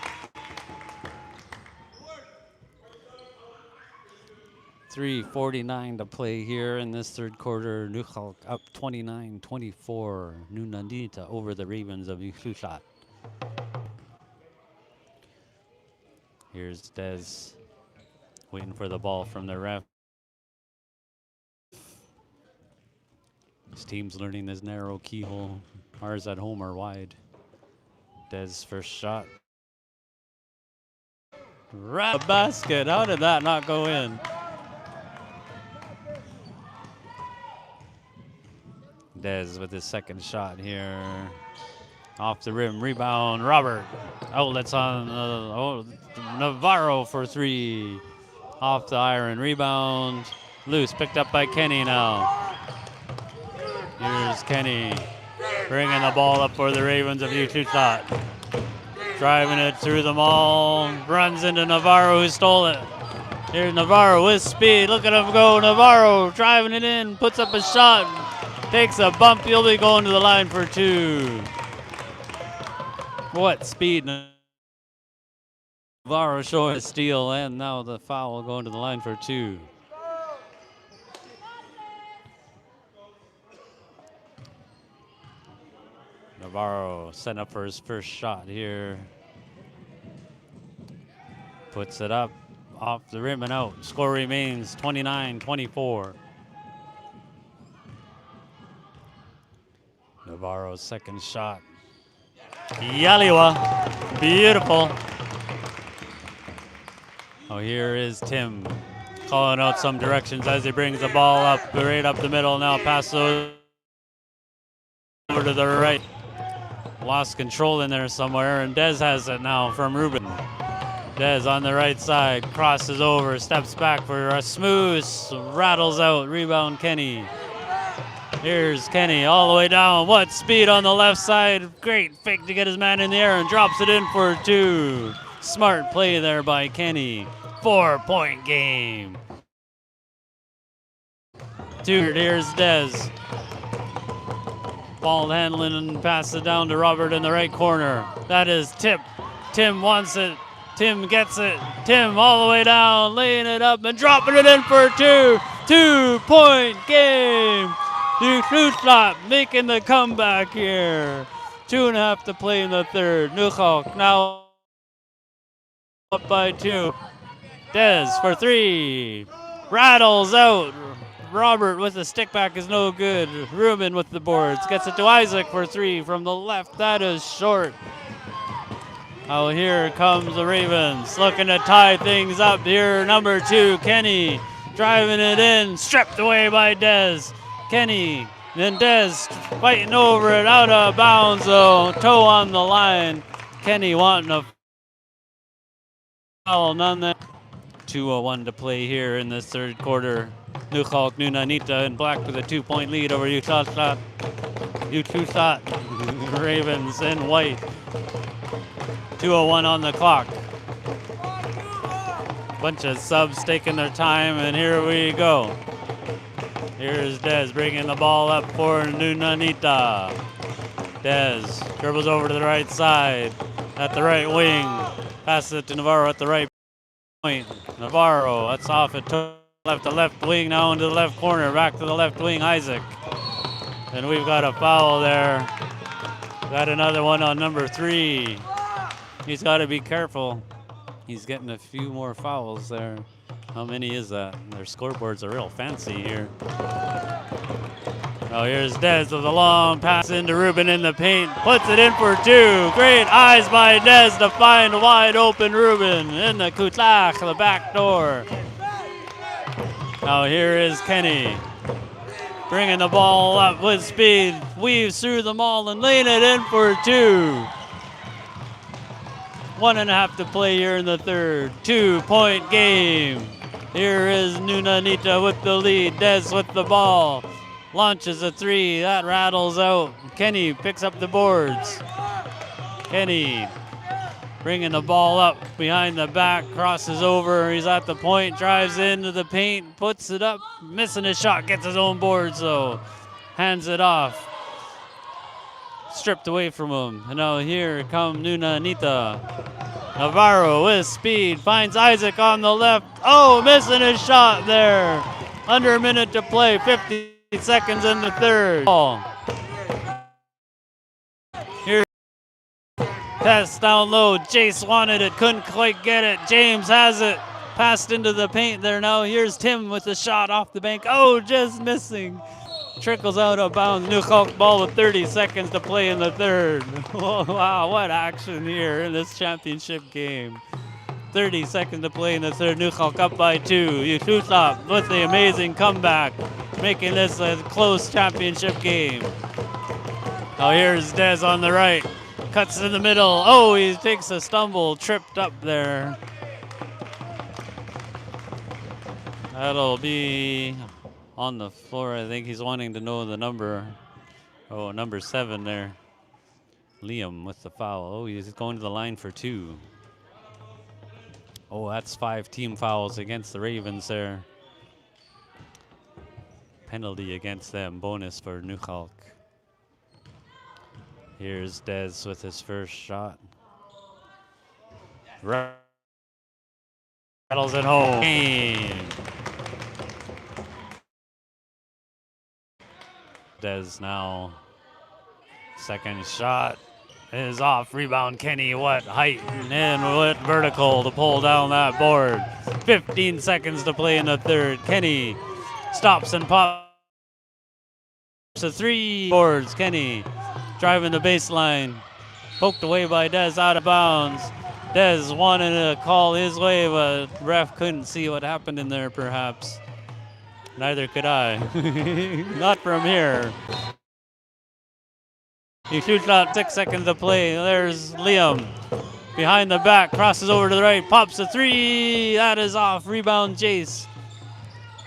3:49 to play here in this third quarter. Nuxalk up 29-24. Nunaniita over the Ravens of Ucluelet. Here's Dez waiting for the ball from the ref. His team's learning this narrow keyhole. Ours at home are wide. Dez first shot. Right basket. How did that not go in? Dez with his second shot here. Off the rim, rebound, Robert. Outlets on Navarro for 3. Off the iron, rebound. Loose, picked up by Kenny now. Here's Kenny bringing the ball up for the Ravens of Ucluelet. Driving it through them all. Runs into Navarro who stole it. Here's Navarro with speed. Look at him go. Navarro driving it in, puts up a shot. Takes a bump. He'll be going to the line for 2. What speed. Navarro showing a steal, and now the foul going to the line for 2. Navarro setting up for his first shot here. Puts it up off the rim and out. Score remains 29-24. Navarro's second shot. Yaliwa, beautiful. Oh, here is Tim calling out some directions as he brings the ball up, right up the middle. Now pass over to the right. Lost control in there somewhere, and Dez has it now from Ruben. Dez on the right side, crosses over, steps back for a smooth, rattles out, rebound Kenny. Here's Kenny all the way down. What speed on the left side. Great fake to get his man in the air and drops it in for 2. Smart play there by Kenny. 4-point game. 2. Here's Dez. Ball handling and pass it down to Robert in the right corner. That is tip. Tim wants it. Tim gets it. Tim all the way down, laying it up and dropping it in for 2. 2-point game. Ucluelet making the comeback here. 2.5 to play in the third. Nuxalk now up by 2. Dez for 3. Rattles out. Robert with the stick back is no good. Ruben with the boards. Gets it to Isaac for 3 from the left. That is short. Oh, here comes the Ravens looking to tie things up here. Number 2, Kenny, driving it in, stripped away by Dez. Kenny, then Dez fighting over it, out of bounds though, toe on the line. Kenny wanting a foul, none there. 2:01 to play here in this third quarter. Nuxalk, Nunaniita in black with a 2-point lead over Ucluelet. Ravens in white. 2:01 on the clock. Bunch of subs taking their time, and here we go. Here's Dez bringing the ball up for Nunaniita. Dez dribbles over to the right side, at the right wing. Passes it to Navarro at the right point. Navarro, that's off it to the left wing, now into the left corner. Back to the left wing, Isaac. And we've got a foul there. Got another one on number 3. He's got to be careful. He's getting a few more fouls there. How many is that? Their scoreboards are real fancy here. Oh, here's Dez with a long pass into Ruben in the paint. Puts it in for 2. Great eyes by Dez to find wide open Ruben in the Kutlach, the back door. Now here is Kenny. Bringing the ball up with speed. Weaves through them all and laying it in for 2. 1.5 to play here in the third. 2-point game. Here is Nunaniita with the lead. Dez with the ball. Launches a 3. That rattles out. Kenny picks up the boards. Kenny bringing the ball up behind the back. Crosses over. He's at the point. Drives into the paint. Puts it up. Missing his shot. Gets his own boards though. Hands it off. Stripped away from him. And now here come Nunaniita. Navarro with speed. Finds Isaac on the left. Oh, missing his shot there. Under a minute to play. 50 seconds in the third. Ball. Here. Pass down low. Jace wanted it. Couldn't quite get it. James has it. Passed into the paint there now. Here's Tim with the shot off the bank. Oh, just missing. Trickles out of bounds. Nuxalk ball with 30 seconds to play in the third. Oh, wow, what action here in this championship game. 30 seconds to play in the third. Nuxalk up by 2. Ucluelet with the amazing comeback, making this a close championship game. Oh, here's Dez on the right. Cuts in the middle. Oh, he takes a stumble. Tripped up there. That'll be on the floor. I think he's wanting to know the number. Oh, number 7 there. Liam with the foul. Oh, he's going to the line for 2. Oh, that's 5 team fouls against the Ravens there. Penalty against them. Bonus for Nuxalk. Here's Dez with his first shot. Rattles it home. Dez now. Second shot is off. Rebound Kenny. What height and what vertical to pull down that board. 15 seconds to play in the third. Kenny stops and pops a 3 boards. Kenny driving the baseline. Poked away by Dez out of bounds. Dez wanted to call his way, but ref couldn't see what happened in there perhaps. Neither could I. Not from here. He shoots out 6 seconds to play. There's Liam. Behind the back, crosses over to the right, pops a 3. That is off. Rebound Jace.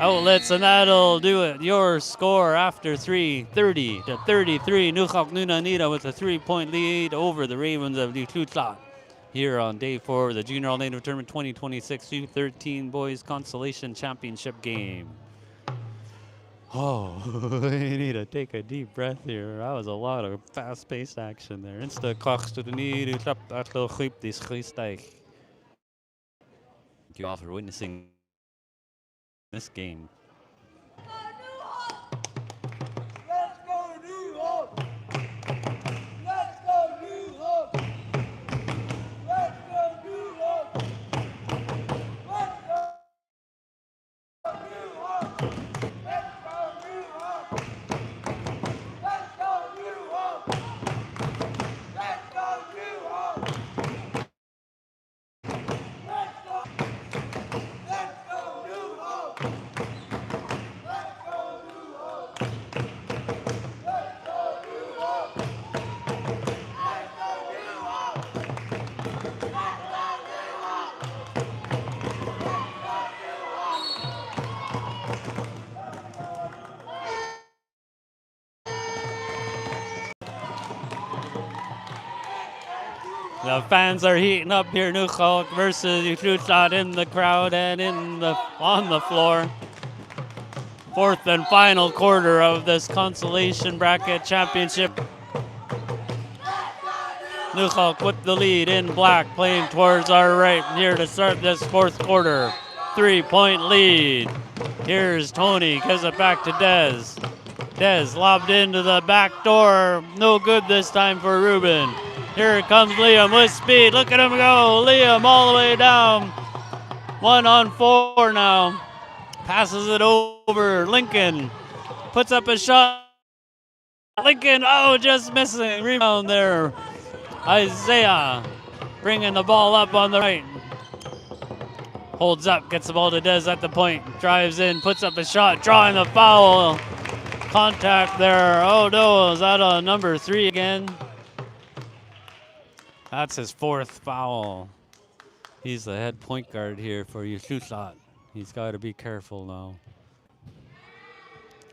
Outlets, and that'll do it. Your score after 3, 30 to 33. Nuxalk Nunaniita with a 3-point lead over the Ravens of Ucluelet. Here on day 4 of the Junior All-Native Tournament 2026 U13 Boys Consolation Championship game. Oh, you need to take a deep breath here. That was a lot of fast-paced action there. Insta kochst du nie, du klappt achtel grip, die schriestijk. Thank you all for witnessing this game. Let's go, The fans are heating up here. Nuxalk versus Ucluelet in the crowd and on the floor. Fourth and final quarter of this Consolation Bracket Championship. Nuxalk with the lead in black, playing towards our right here to start this fourth quarter. 3-point lead. Here's Tony, gives it back to Dez. Dez lobbed into the back door. No good this time for Ruben. Here comes Liam with speed. Look at him go. Liam all the way down. 1-on-4 now. Passes it over. Lincoln puts up a shot. Lincoln, oh, just missing. Rebound there. Isaiah bringing the ball up on the right. Holds up, gets the ball to Dez at the point. Drives in, puts up a shot, drawing the foul. Contact there. Oh no, is that a number 3 again? That's his 4th foul. He's the head point guard here for Ucluelet. He's got to be careful now.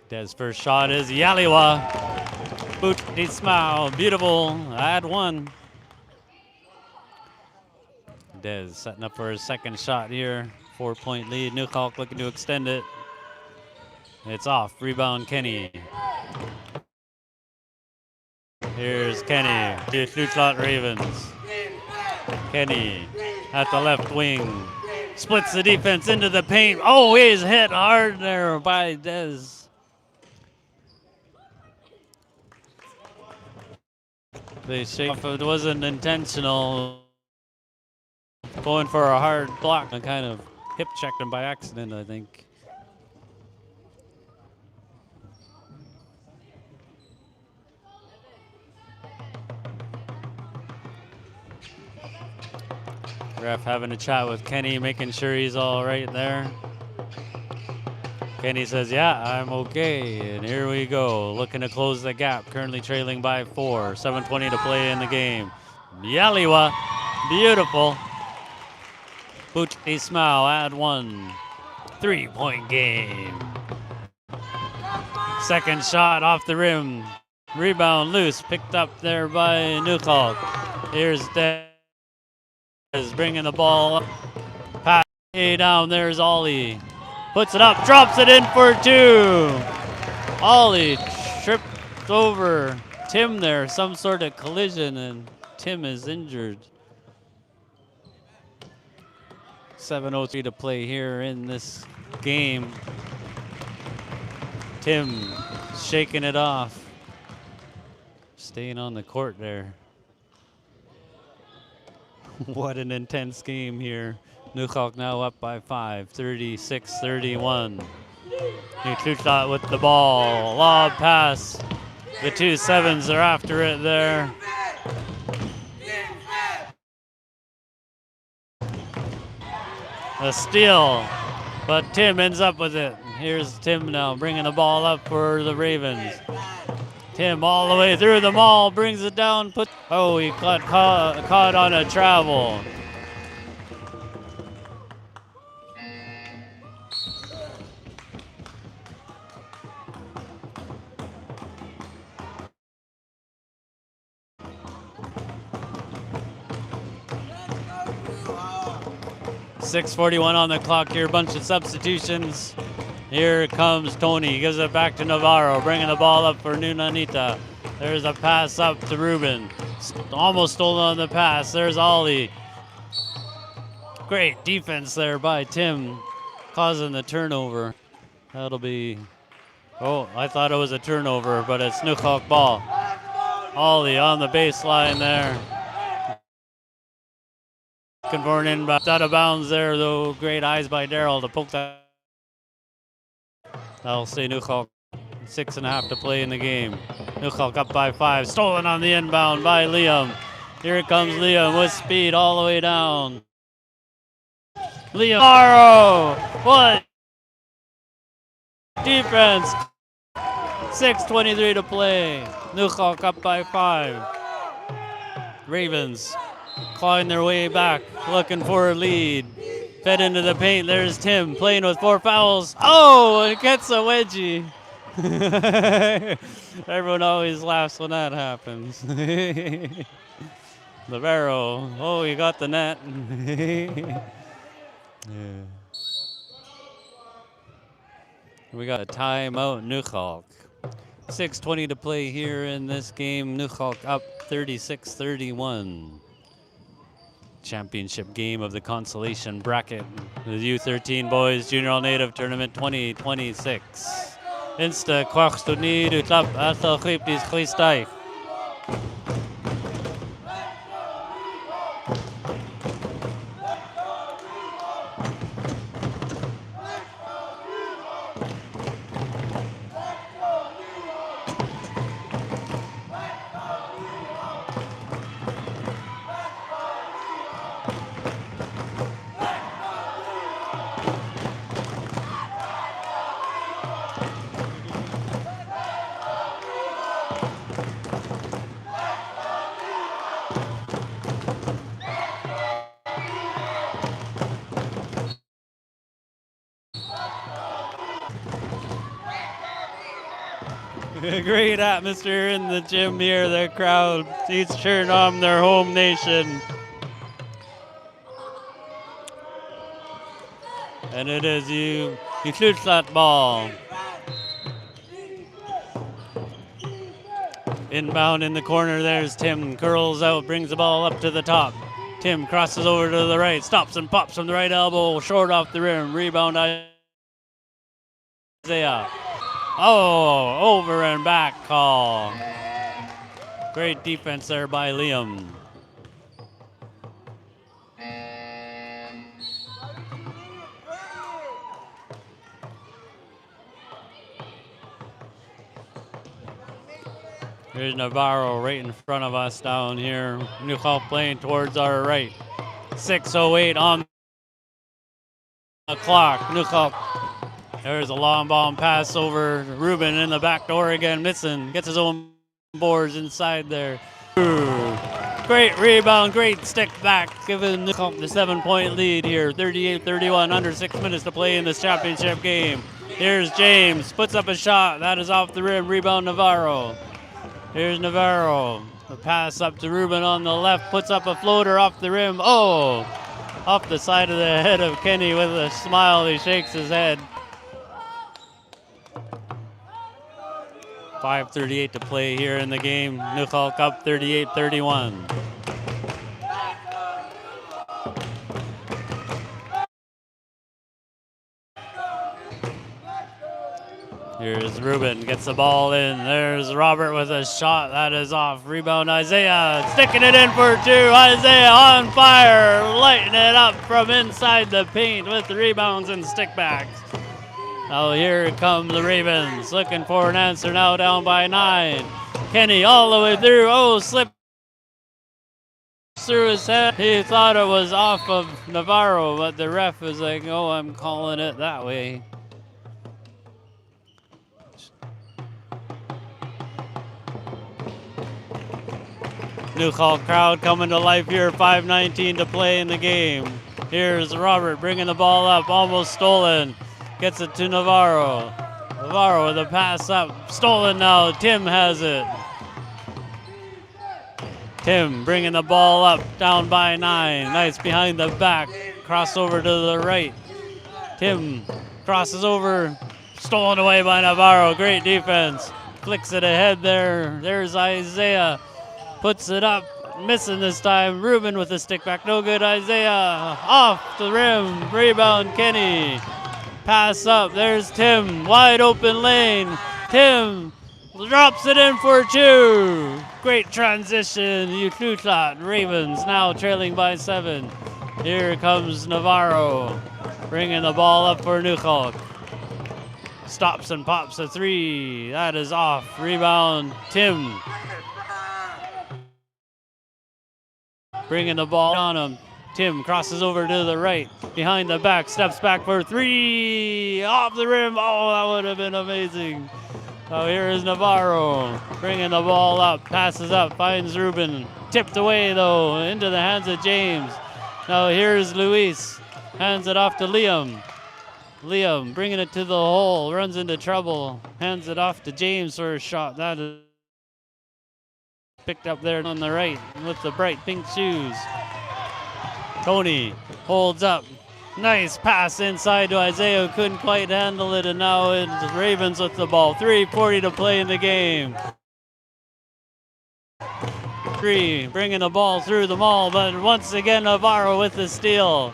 Dez's first shot is Yaliwa. Boot, he smile, beautiful. Add 1. Dez setting up for his second shot here. 4-point lead. Nuxalk looking to extend it. It's off. Rebound Kenny. Here's Kenny. Ucluelet Ravens. Kenny at the left wing. Splits the defense into the paint. Oh, he's hit hard there by Dez. They shake. It wasn't intentional. Going for a hard block and kind of hip checked him by accident, I think. Ref having a chat with Kenny, making sure he's all right there. Kenny says, yeah, I'm okay. And here we go, looking to close the gap. Currently trailing by 4. 7:20 to play in the game. Yaliwa, beautiful. Buchi Smile, add 1. 3-point game. Second shot off the rim. Rebound loose, picked up there by Nuxalk. Here's Dez bringing the ball up. Pass down, there's Ollie. Puts it up, drops it in for 2. Ollie tripped over Tim there, some sort of collision, and Tim is injured. 7:03 to play here in this game. Tim shaking it off. Staying on the court there. What an intense game here. Nuxalk now up by 5, 36-31. Ucluelet with the ball. Lob pass. The 2 7s are after it there. A steal, but Tim ends up with it. Here's Tim now bringing the ball up for the Ravens. Tim all the way through the mall, brings it down, oh, he got caught on a travel. .6:41 on the clock here, bunch of substitutions. Here comes Tony, gives it back to Navarro, bringing the ball up for Nunaniita. There's a pass up to Ruben. Almost stolen on the pass. There's Ollie. Great defense there by Tim, causing the turnover. That'll be, oh, I thought it was a turnover, but it's Nuxalk ball. Ollie on the baseline there. Converting in, but out of bounds there, though. Great eyes by Daryl to poke that. That'll stay Nuxalk. 6.5 to play in the game. Nuxalk up by 5. Stolen on the inbound by Liam. Here comes Liam with speed all the way down. Liam. What defense. 6:23 to play. Nuxalk up by 5. Ravens clawing their way back, looking for a lead. Fed into the paint. There's Tim playing with 4 fouls. Oh, and gets a wedgie. Everyone always laughs when that happens. Navarro. Oh, he got the net. Yeah. We got a timeout, Nuxalk. 6:20 to play here in this game. Nuxalk up 36-31. Championship game of the Consolation bracket. The U13 Boys Junior All-Native Tournament 2026. Insta kwachst du nie, du klapp, achtel griep, die is Great atmosphere in the gym here. The crowd each cheering on their home nation. And it is Ucluelet ball. Inbound in the corner, there's Tim. Curls out, brings the ball up to the top. Tim crosses over to the right, stops and pops from the right elbow, short off the rim. Rebound Isaiah. Oh, over and back call. Great defense there by Liam. Here's Navarro right in front of us down here. Nuxalk playing towards our right. 6:08 on the clock. Nuxalk. There's a long ball pass over. Ruben in the back door again, missing. Gets his own boards inside there. Ooh. Great rebound, great stick back, giving Nuxalk the 7-point lead here. 38-31, under 6 minutes to play in this championship game. Here's James, puts up a shot. That is off the rim. Rebound Navarro. Here's Navarro. The pass up to Ruben on the left, puts up a floater off the rim. Oh, off the side of the head of Kenny with a smile. He shakes his head. 5:38 to play here in the game. Nuxalk up 38-31. Here's Ruben, gets the ball in. There's Robert with a shot. That is off. Rebound Isaiah, sticking it in for 2. Isaiah on fire, lighting it up from inside the paint with the rebounds and stickbacks. Now here come the Ravens, looking for an answer now, down by 9. Kenny all the way through. Oh, slip through his head. He thought it was off of Navarro, but the ref was like, oh, I'm calling it that way. Nuxalk crowd coming to life here, 5:19 to play in the game. Here's Robert bringing the ball up, almost stolen. Gets it to Navarro. Navarro with a pass up, stolen now. Tim has it. Tim bringing the ball up, down by 9. Nice behind the back, crossover to the right. Tim crosses over, stolen away by Navarro. Great defense. Flicks it ahead there. There's Isaiah. Puts it up, missing this time. Ruben with the stick back, no good. Isaiah off the rim, rebound Kenny. Pass up, there's Tim, wide open lane. Tim drops it in for 2. Great transition, Ucluelet Ravens now trailing by 7. Here comes Navarro, bringing the ball up for Nuxalk. Stops and pops a 3, that is off. Rebound Tim. Bringing the ball on him. Tim crosses over to the right, behind the back, steps back for three, off the rim. Oh, that would have been amazing. So here is Navarro, bringing the ball up, passes up, finds Ruben. Tipped away, though, into the hands of James. Now here's Luis, hands it off to Liam. Liam bringing it to the hole, runs into trouble, hands it off to James for a shot. That is picked up there on the right with the bright pink shoes. Tony holds up. Nice pass inside to Isaiah, who couldn't quite handle it, and now it's Ravens with the ball. 3:40 to play in the game. Bringing the ball through the mall, but once again Navarro with the steal.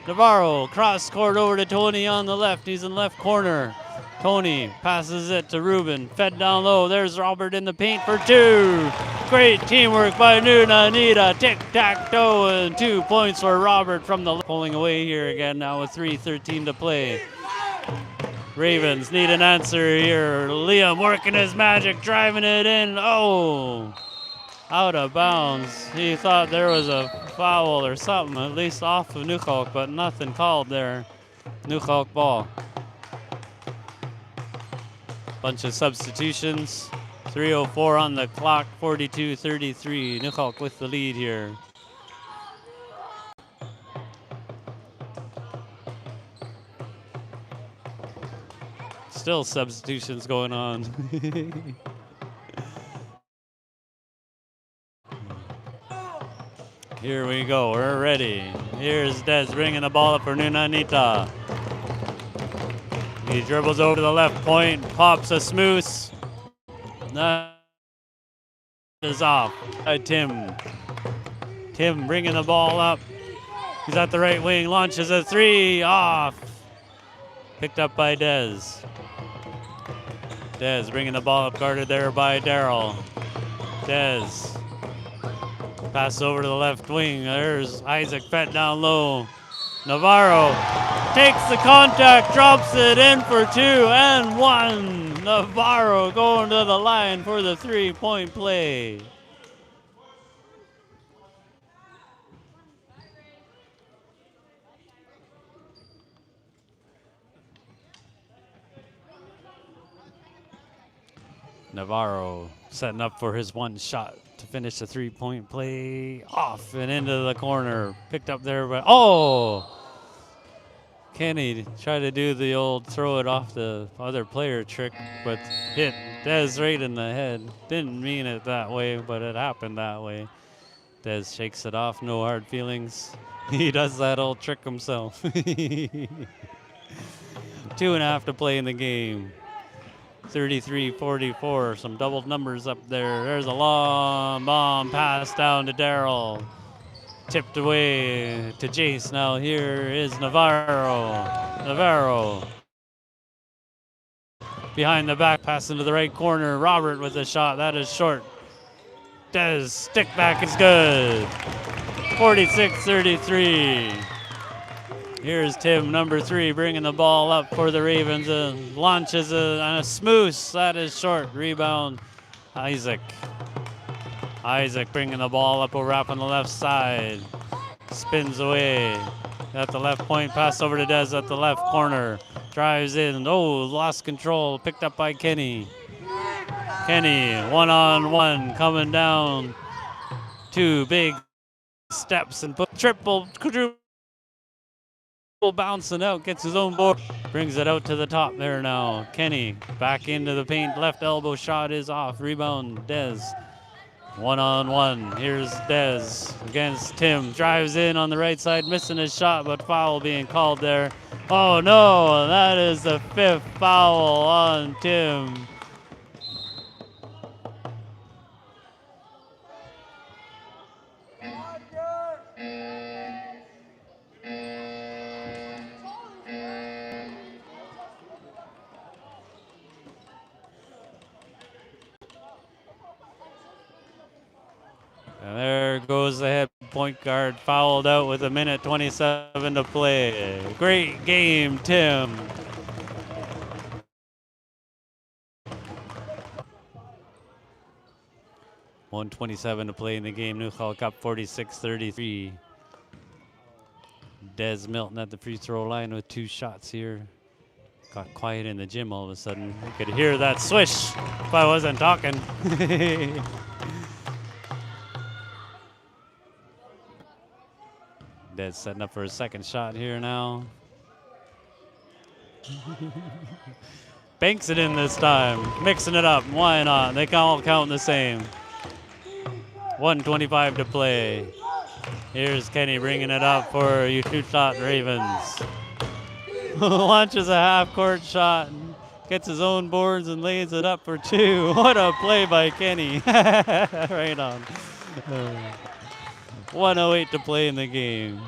Navarro cross court over to Tony on the left. He's in left corner. Tony passes it to Ruben. Fed down low. There's Robert in the paint for two. Great teamwork by Nunaniita. Tic-tac-toe, and 2 points for Robert from the pulling away here again now with 3:13 to play. Ravens need an answer here. Liam working his magic, driving it in. Oh, out of bounds. He thought there was a foul or something, at least off of Nuxalk, but nothing called there. Nuxalk ball. Bunch of substitutions. 3:04 on the clock, 42-33. Nuxalk with the lead here. Still substitutions going on. Here we go, we're ready. Here's Des bringing the ball up for Nunaniita. He dribbles over to the left point, pops a smooth. That is off by Tim. Tim bringing the ball up. He's at the right wing, launches a three, off. Picked up by Des. Des bringing the ball up, guarded there by Darryl. Des. Pass over to the left wing. There's Isaac fed down low. Navarro takes the contact, drops it in for 2 and 1. Navarro going to the line for the 3-point play. Navarro setting up for his one shot to finish the 3-point play. Off and into the corner. Picked up there, but oh! Kenny tried to do the old throw it off the other player trick, but hit Des right in the head. Didn't mean it that way, but it happened that way. Des shakes it off, no hard feelings. He does that old trick himself. 2.5 to play in the game. 33-44, some double numbers up there. There's a long bomb pass down to Darryl. Tipped away to Jace. Now here is Navarro. Navarro. Behind the back, pass into the right corner. Robert with a shot. That is short. Des, stick back is good. 46-33. Here's Tim, number 3, bringing the ball up for the Ravens. Launches a smooth. That is short. Rebound, Isaac. Isaac bringing the ball up over up on the left side. Spins away. At the left point, pass over to Des at the left corner. Drives in. Oh, lost control. Picked up by Kenny. Kenny, one-on-one, coming down. 2 big steps and put triple, quadruple. Bouncing out, gets his own board, brings it out to the top there now. Kenny back into the paint, left elbow shot is off. Rebound, Des. One-on-one, here's Des against Tim. Drives in on the right side, missing his shot, but foul being called there. Oh no, that is the 5th foul on Tim. And there goes the head point guard, fouled out with 1:27 to play. Great game, Tim. .127 to play in the game. Nuxalk up 46-33. Des Milton at the free throw line with 2 shots here. Got quiet in the gym all of a sudden. You could hear that swish if I wasn't talking. Des setting up for a second shot here now. Banks it in this time. Mixing it up. Why not? They can all count the same. 1:25 to play. Here's Kenny bringing it up for Ucluelet Ravens. Launches a half-court shot. Gets his own boards and lays it up for 2. What a play by Kenny. Right on. 1:08 to play in the game.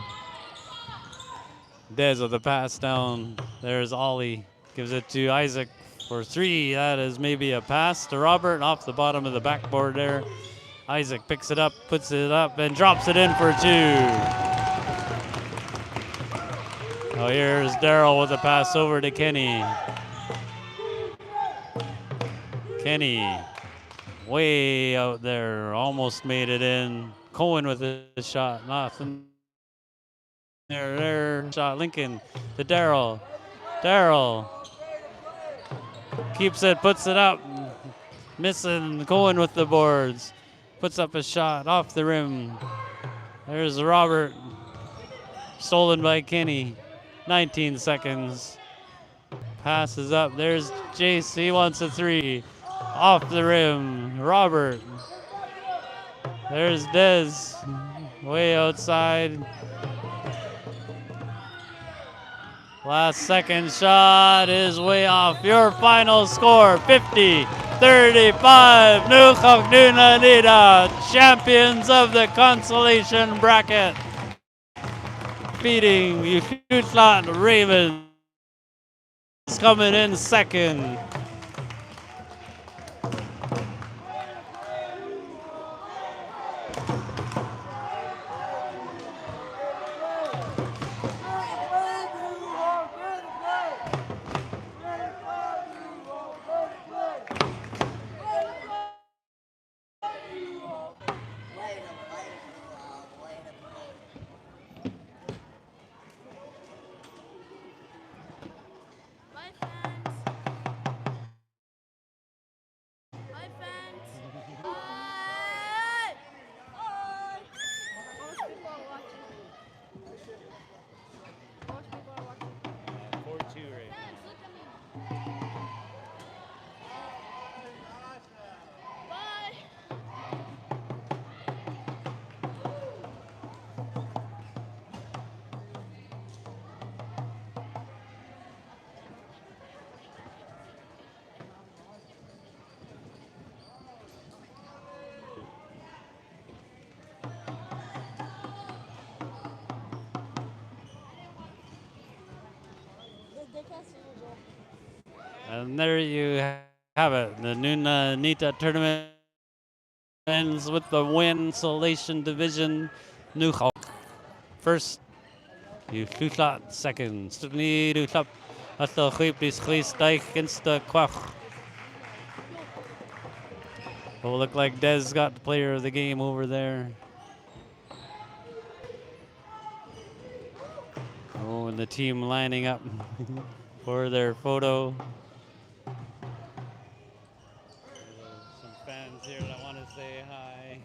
Des with the pass down. There's Ollie. Gives it to Isaac for 3. That is maybe a pass to Robert off the bottom of the backboard there. Isaac picks it up, puts it up, and drops it in for 2. Oh, here's Daryl with a pass over to Kenny. Kenny way out there, almost made it in. Cohen with a shot, nothing. There, shot Lincoln to Daryl. Daryl keeps it, puts it up. Missing, Cohen with the boards. Puts up a shot off the rim. There's Robert. Stolen by Kenny. 19 seconds. Passes up. There's Jace. He wants a 3. Off the rim. Robert. There's Dez. Way outside. Last second shot is way off. Your final score, 50-35. Nuxalk Nunaniita, champions of the consolation bracket. Beating Ucluelet Ravens. Coming in second. And there you have it. The Nunaniita tournament ends with the win. Consolation division. Nuxalk first. Ucluelet second. Stupni Ucluelet. After Chipis Christich against the Quach. Will look like Des got the player of the game over there. Oh, and the team lining up for their photo. Some fans here that want to say hi.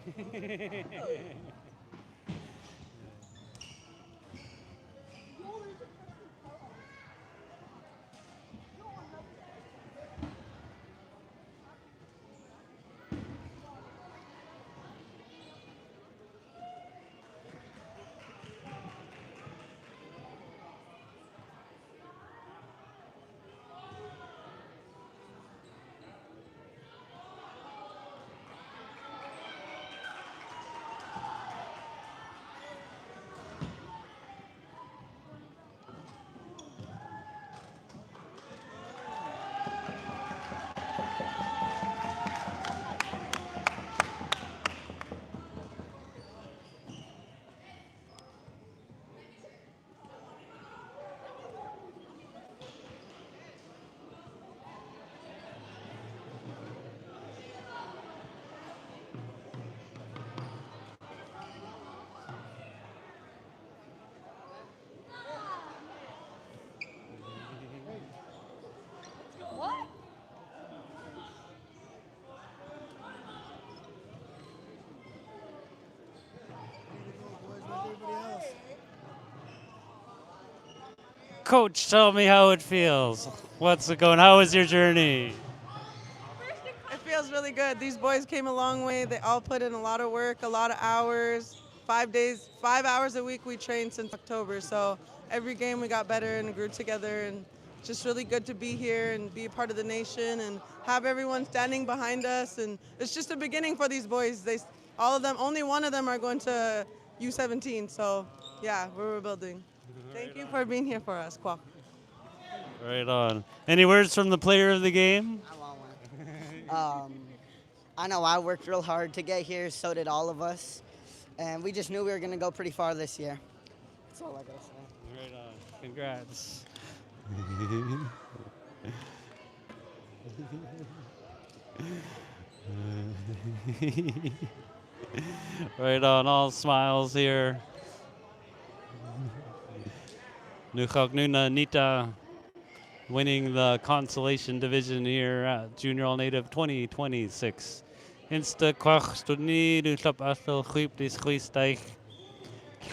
Coach, tell me how it feels. What's it going? How was your journey? It feels really good. These boys came a long way. They all put in a lot of work, a lot of hours. 5 days, 5 hours a week we trained since October. So every game we got better and grew together, and just really good to be here and be a part of the nation and have everyone standing behind us. And it's just a beginning for these boys. All of them, only one of them are going to U17. So yeah, we're rebuilding. Thank you for being here for us, Kwok. Right on. Any words from the player of the game? I want one. I know I worked real hard to get here, so did all of us. And we just knew we were going to go pretty far this year. That's all I got to say. Right on. Congrats. Right on. All smiles here. Nuxalk Nunaniita winning the Consolation division here at Junior All Native 2026. Insta kwach studni du klap astel chuip dis chuisteich.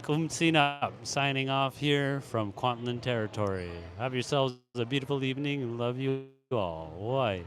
Kumsina signing off here from Kwantlen territory. Have yourselves a beautiful evening and love you all. Bye.